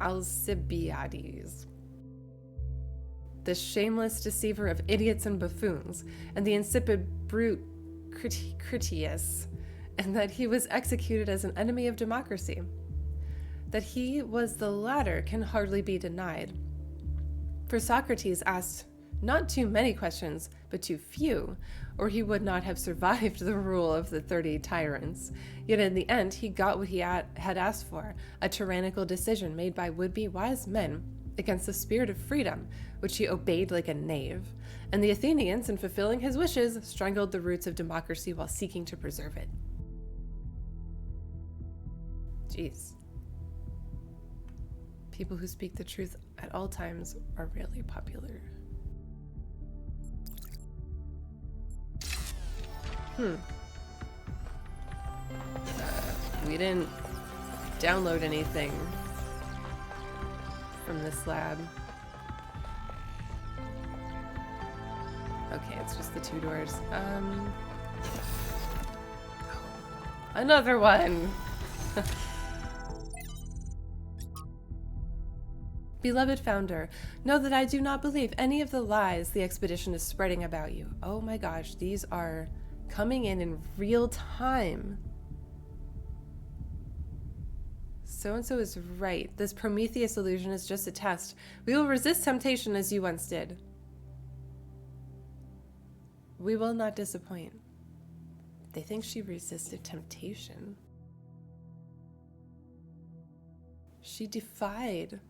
Alcibiades, the shameless deceiver of idiots and buffoons, and the insipid brute Critias, and that he was executed as an enemy of democracy. That he was the latter can hardly be denied. For Socrates asked not too many questions, but too few, or he would not have survived the rule of the 30 tyrants. Yet in the end, he got what he had asked for, a tyrannical decision made by would-be wise men against the spirit of freedom, which he obeyed like a knave. And the Athenians, in fulfilling his wishes, strangled the roots of democracy while seeking to preserve it. Jeez. People who speak the truth at all times are rarely popular. We didn't download anything from this lab. Okay, it's just the 2 doors. Another one! Beloved Founder, know that I do not believe any of the lies the expedition is spreading about you. Oh my gosh, these are coming in real time. So-and-so is right. This Prometheus illusion is just a test. We will resist temptation as you once did. We will not disappoint. They think she resisted temptation. She defied.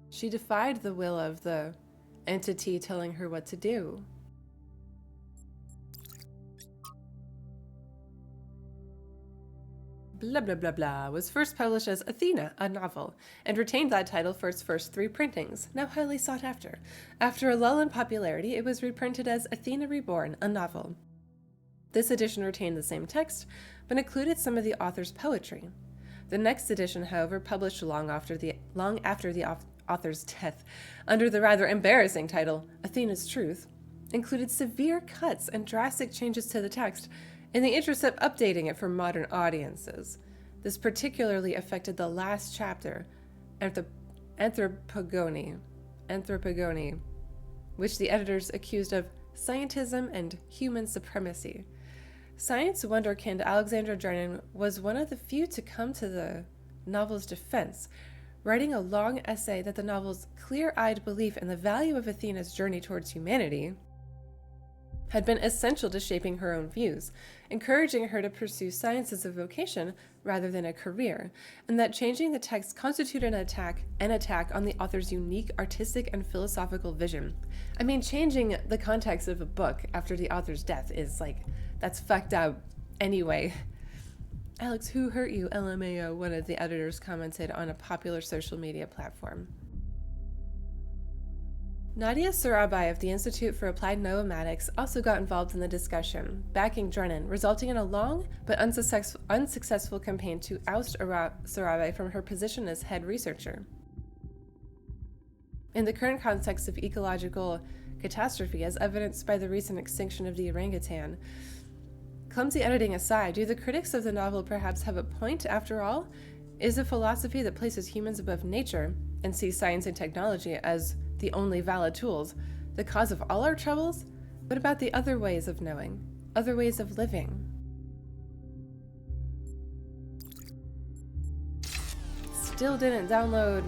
She defied the will of the entity telling her what to do. Blah blah blah blah was first published as Athena, a novel, and retained that title for its first 3 printings, now highly sought after. After a lull in popularity, it was reprinted as Athena Reborn, a novel. This edition retained the same text, but included some of the author's poetry. The next edition, however, published long after the author's death, under the rather embarrassing title Athena's Truth, included severe cuts and drastic changes to the text in the interest of updating it for modern audiences. This particularly affected the last chapter, Anthropogony, which the editors accused of scientism and human supremacy. Science wonderkind Alexandra Drennan was one of the few to come to the novel's defense, writing a long essay that the novel's clear-eyed belief in the value of Athena's journey towards humanity had been essential to shaping her own views, encouraging her to pursue science as a vocation rather than a career, and that changing the text constituted an attack on the author's unique artistic and philosophical vision. I mean, changing the context of a book after the author's death is that's fucked up anyway. Alex, who hurt you? LMAO, one of the editors commented on a popular social media platform. Nadia Sarabai of the Institute for Applied Noematics also got involved in the discussion, backing Drennan, resulting in a long but unsuccessful campaign to oust Sarabai from her position as head researcher. In the current context of ecological catastrophe, as evidenced by the recent extinction of the orangutan, clumsy editing aside, do the critics of the novel perhaps have a point after all? Is a philosophy that places humans above nature and sees science and technology as the only valid tools the cause of all our troubles? What about the other ways of knowing, other ways of living? Still didn't download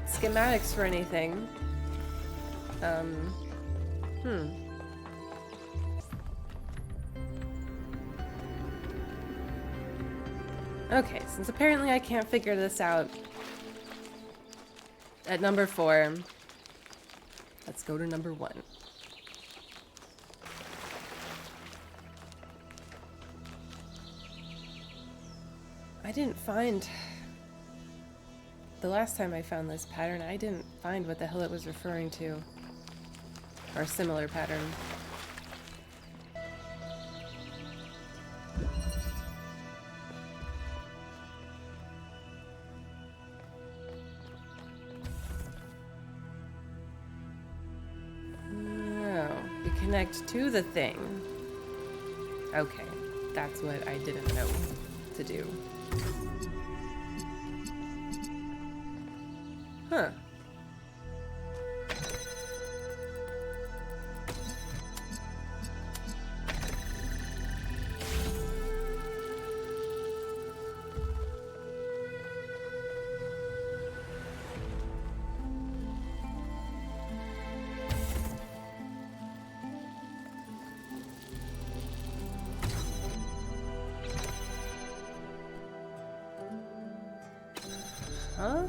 schematics for anything. Okay, since apparently I can't figure this out at number 4, let's go to number 1. I didn't find... The last time I found this pattern, I didn't find what the hell it was referring to. Or similar pattern. No, you connect to the thing. Okay, that's what I didn't know to do. Huh. Huh?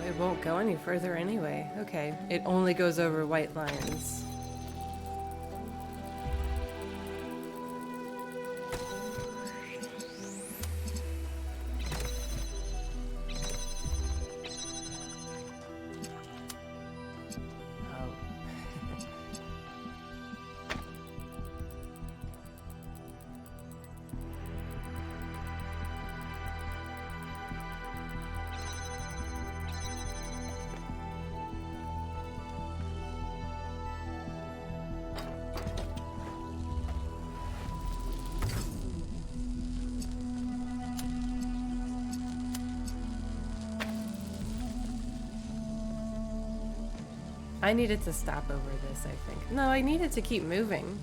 It won't go any further anyway. Okay, it only goes over white lines. I needed to stop over this, I think. No, I needed to keep moving.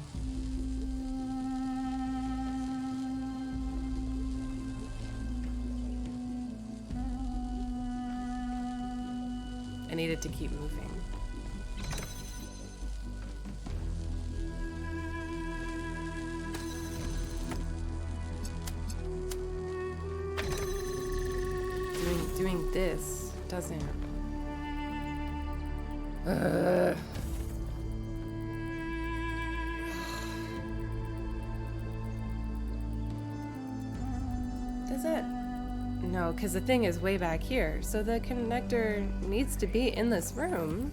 I needed to keep moving. Doing this doesn't... Does it? No, because the thing is way back here, so the connector needs to be in this room.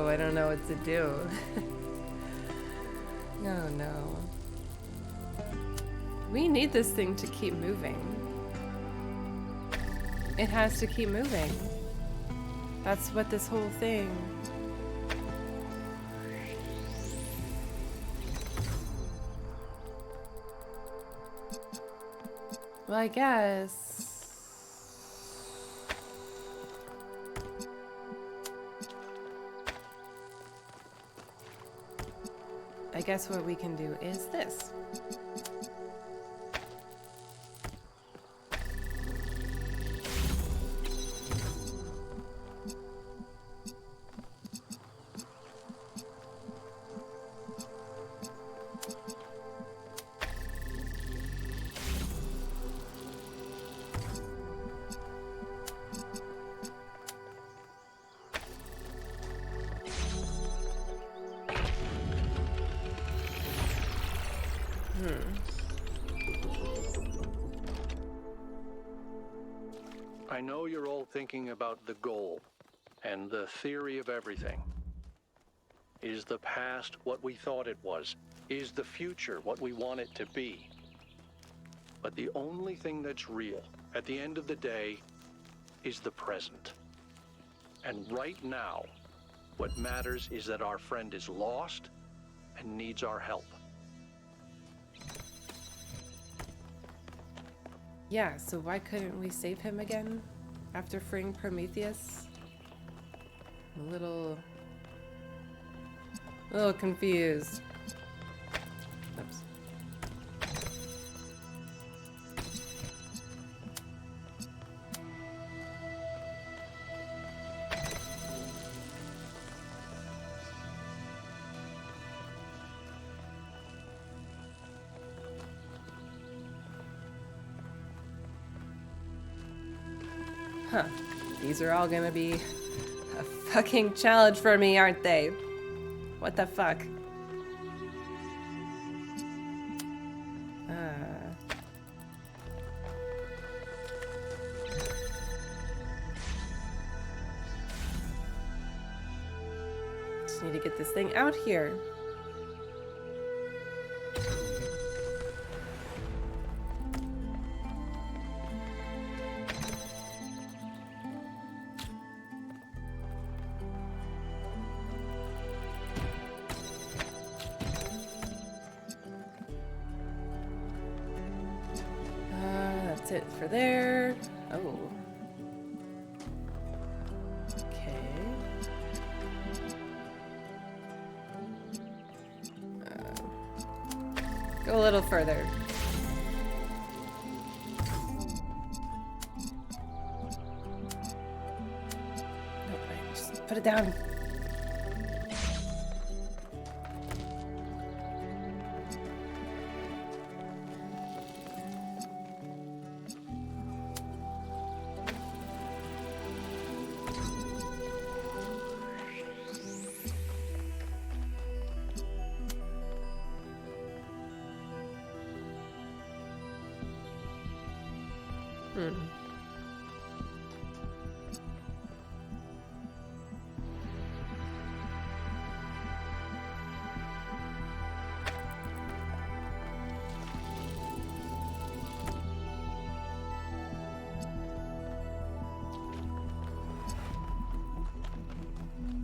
I don't know what to do. No. We need this thing to keep moving. It has to keep moving. That's what this whole thing... Well, I guess... I guess what we can do is this. I know you're all thinking about the goal and the theory of everything. Is the past what we thought it was? Is the future what we want it to be? But the only thing that's real, at the end of the day, is the present. And right now, what matters is that our friend is lost and needs our help. Yeah, so why couldn't we save him again? after freeing Prometheus? I'm a little confused. Oops. Huh. These are all gonna be a fucking challenge for me, aren't they? What the fuck? Just need to get this thing out here. That's it for there. Oh. Okay. Go a little further. No, right, just put it down.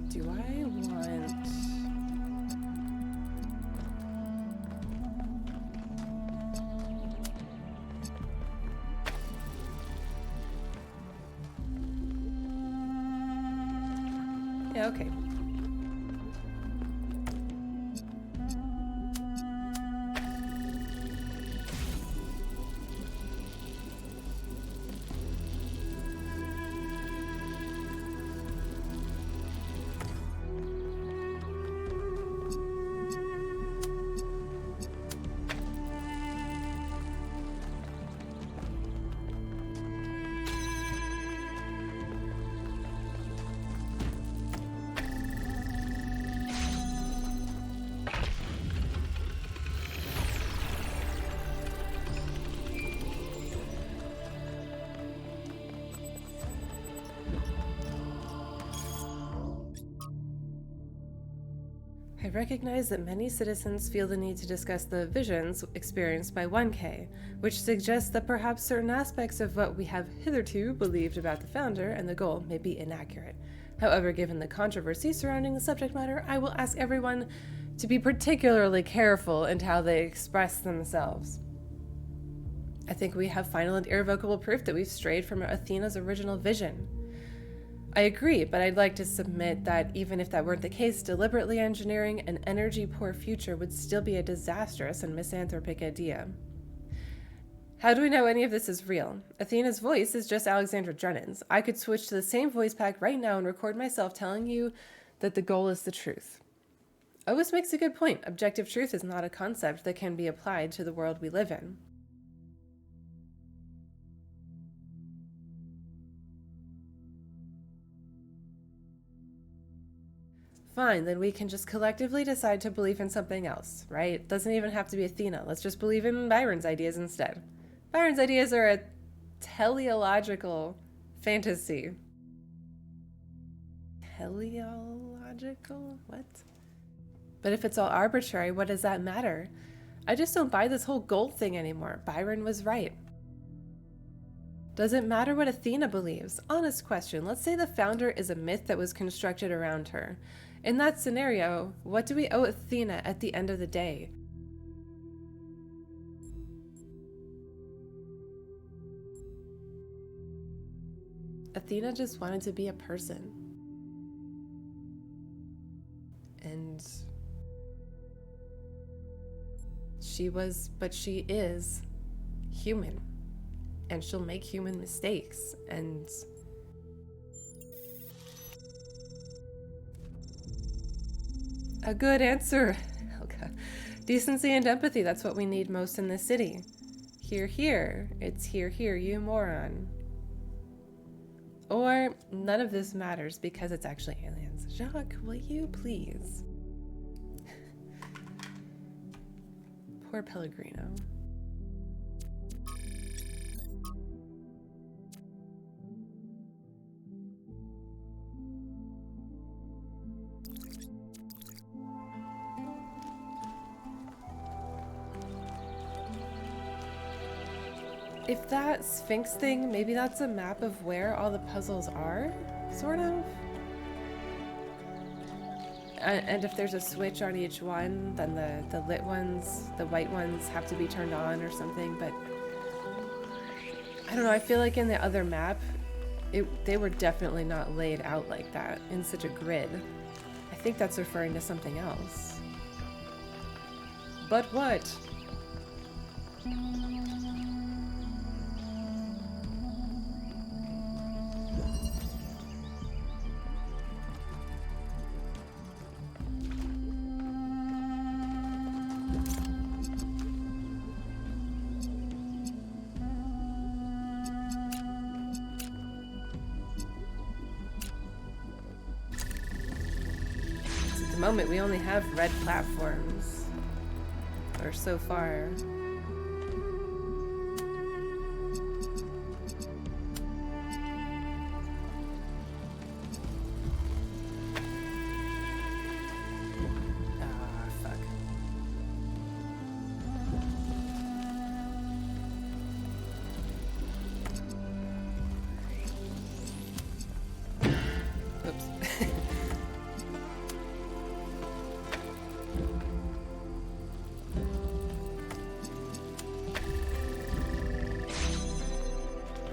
Do I want... Yeah, okay. I recognize that many citizens feel the need to discuss the visions experienced by 1K, which suggests that perhaps certain aspects of what we have hitherto believed about the founder and the goal may be inaccurate. However, given the controversy surrounding the subject matter, I will ask everyone to be particularly careful in how they express themselves. I think we have final and irrevocable proof that we've strayed from Athena's original vision. I agree, but I'd like to submit that even if that weren't the case, deliberately engineering an energy-poor future would still be a disastrous and misanthropic idea. How do we know any of this is real? Athena's voice is just Alexandra Drennan's. I could switch to the same voice pack right now and record myself telling you that the goal is the truth. Otis makes a good point. Objective truth is not a concept that can be applied to the world we live in. Fine, then we can just collectively decide to believe in something else, right? It doesn't even have to be Athena. Let's just believe in Byron's ideas instead. Byron's ideas are a teleological fantasy. Teleological? What? But if it's all arbitrary, what does that matter? I just don't buy this whole gold thing anymore. Byron was right. Does it matter what Athena believes? Honest question. Let's say the founder is a myth that was constructed around her. In that scenario, what do we owe Athena at the end of the day? Athena just wanted to be a person. And she is human. And she'll make human mistakes. And a good answer, Helga. Decency and empathy, that's what we need most in this city. Hear, hear. It's hear, hear, you moron. Or none of this matters because it's actually aliens. Jacques, will you please? Poor Pellegrino. If that Sphinx thing, maybe that's a map of where all the puzzles are, sort of? And if there's a switch on each one, then the lit ones, the white ones, have to be turned on or something, but I don't know, I feel like in the other map, they were definitely not laid out like that, in such a grid. I think that's referring to something else. But what? Moment we only have red platforms, or so far. Ah, fuck. Oops.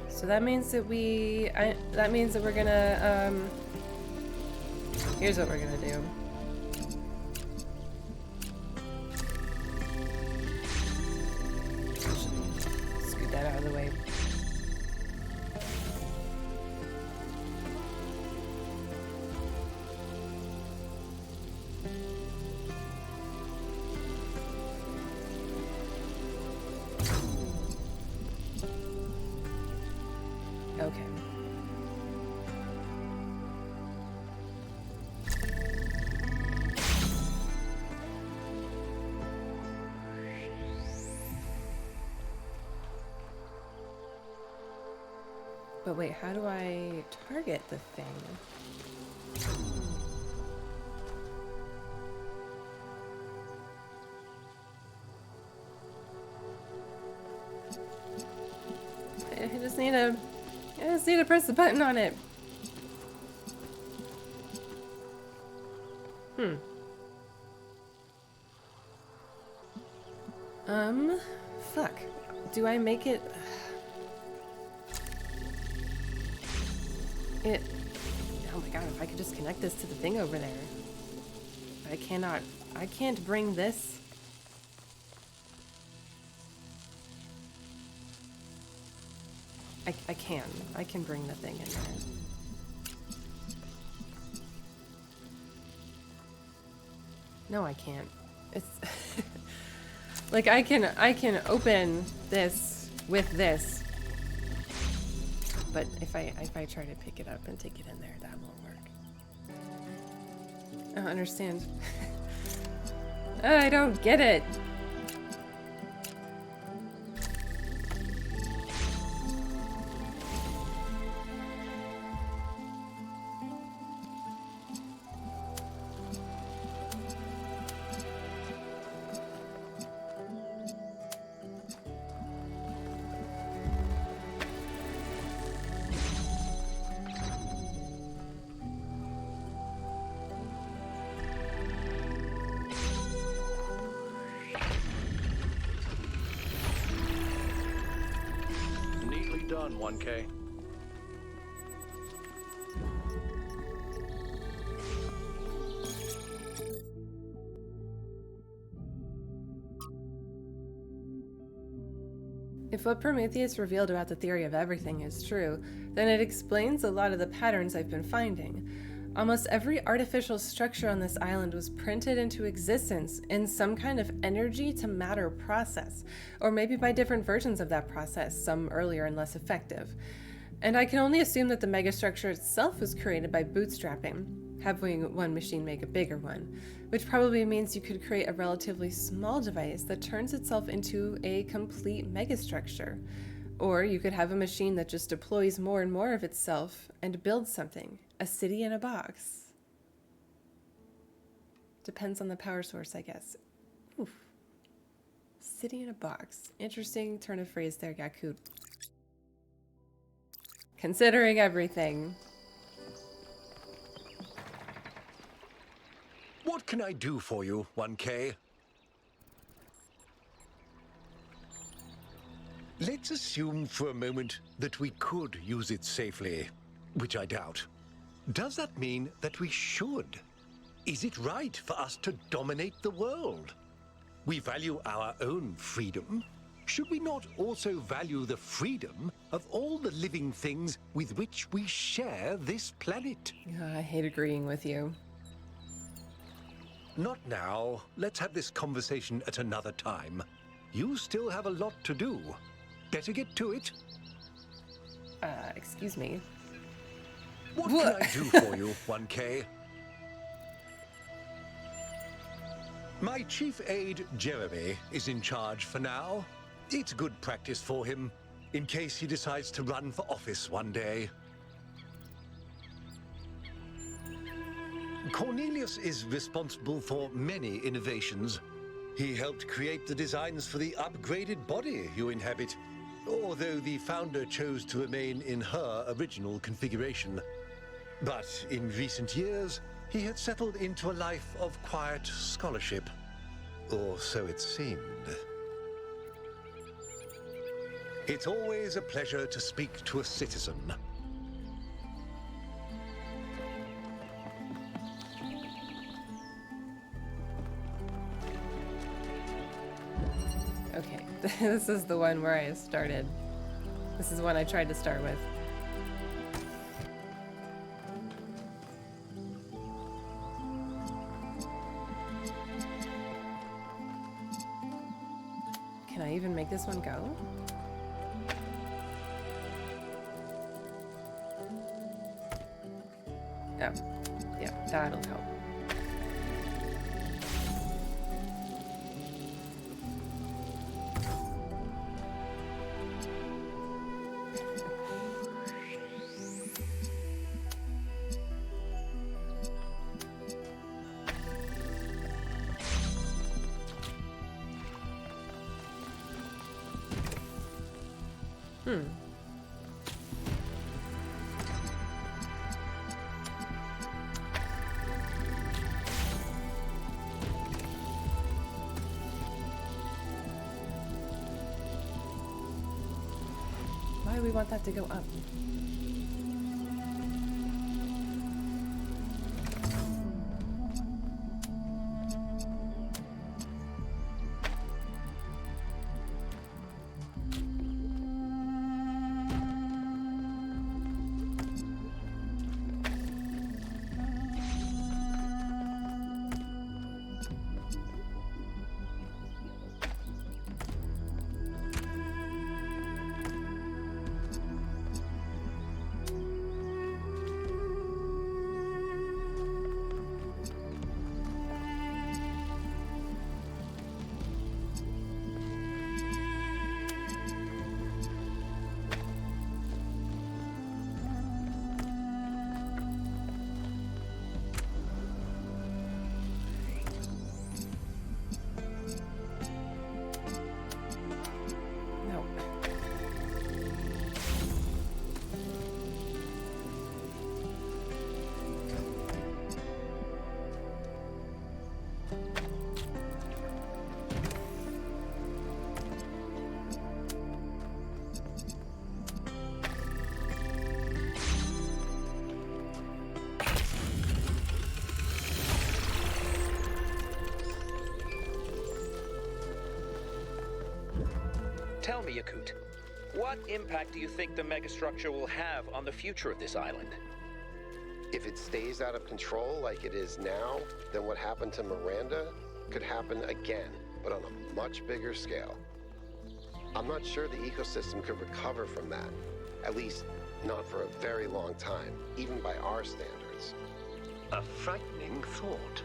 So that means that we're gonna, here's what we're gonna do. Scoot that out of the way. Okay. But wait, how do I target the thing? I just need to press the button on it. Fuck. Do I make it? Oh my god, if I could just connect this to the thing over there. I can't bring this. I can bring the thing in there. No, I can't. It's like I can open this with this, but if I try to pick it up and take it in there, that won't work. I don't understand. I don't get it. Done, 1K. If what Prometheus revealed about the theory of everything is true, then it explains a lot of the patterns I've been finding. Almost every artificial structure on this island was printed into existence in some kind of energy to matter process, or maybe by different versions of that process, some earlier and less effective. And I can only assume that the megastructure itself was created by bootstrapping, having one machine make a bigger one, which probably means you could create a relatively small device that turns itself into a complete megastructure. Or you could have a machine that just deploys more and more of itself and builds something, a city in a box. Depends on the power source, I guess. Oof. City in a box. Interesting turn of phrase there, Yakut. Considering everything. What can I do for you, 1K? Let's assume for a moment that we could use it safely, which I doubt. Does that mean that we should? Is it right for us to dominate the world? We value our own freedom. Should we not also value the freedom of all the living things with which we share this planet? I hate agreeing with you. Not now. Let's have this conversation at another time. You still have a lot to do. Better get to it. Excuse me. What can I do for you, 1K? My chief aide, Jeremy, is in charge for now. It's good practice for him, in case he decides to run for office one day. Cornelius is responsible for many innovations. He helped create the designs for the upgraded body you inhabit, although the founder chose to remain in her original configuration. But in recent years, he had settled into a life of quiet scholarship. Or so it seemed. It's always a pleasure to speak to a citizen. Okay, this is the one where I started. This is the one I tried to start with. Can I even make this one go? Oh, yeah, that'll help. Why do we want that to go up? me, Yakut. What impact do you think the megastructure will have on the future of this island? If it stays out of control like it is now, then what happened to Miranda could happen again, but on a much bigger scale. I'm not sure the ecosystem could recover from that. At least, not for a very long time, even by our standards. A frightening thought.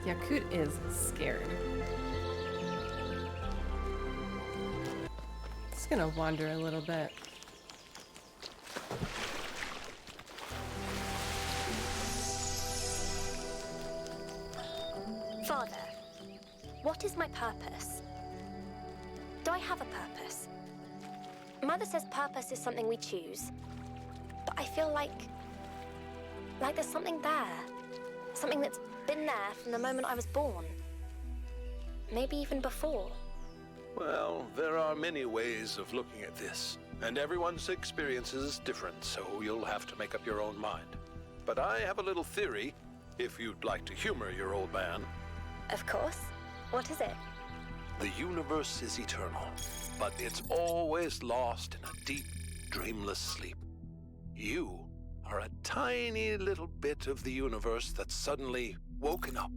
Yakut is scared. Just gonna wander a little bit. Father, what is my purpose? Do I have a purpose? Mother says purpose is something we choose, but I feel like there's something there. Something that's been there from the moment I was born. Maybe even before. Well, there are many ways of looking at this, and everyone's experience is different, so you'll have to make up your own mind. But I have a little theory, if you'd like to humor your old man. Of course. What is it? The universe is eternal, but it's always lost in a deep, dreamless sleep. You are a tiny little bit of the universe that's suddenly woken up,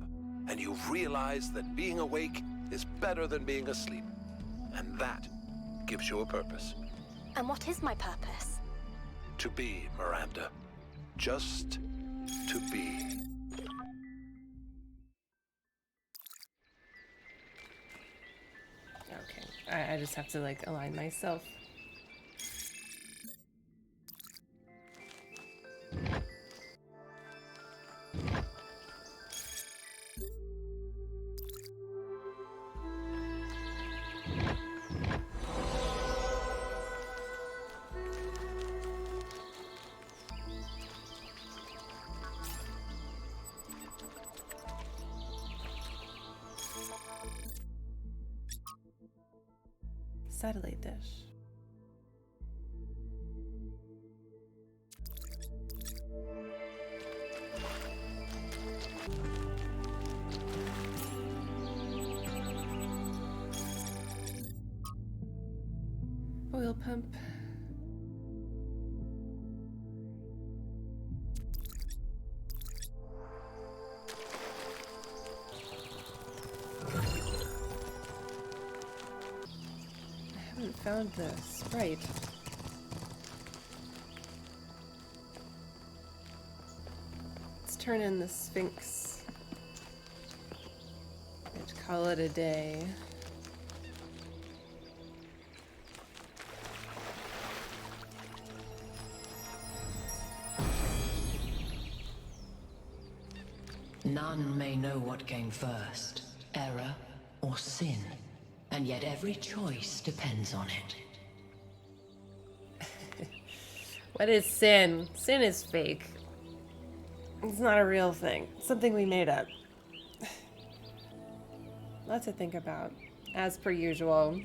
and you've realized that being awake is better than being asleep. And that gives you a purpose. And what is my purpose? To be, Miranda. Just to be. Okay, I just have to like align myself. Satellite dish. Oil pump. Found the sprite. Let's turn in the Sphinx and call it a day. None may know what came first, error or sin. And yet every choice depends on it. What is sin? Sin is fake. It's not a real thing. It's something we made up. Lots to think about, as per usual.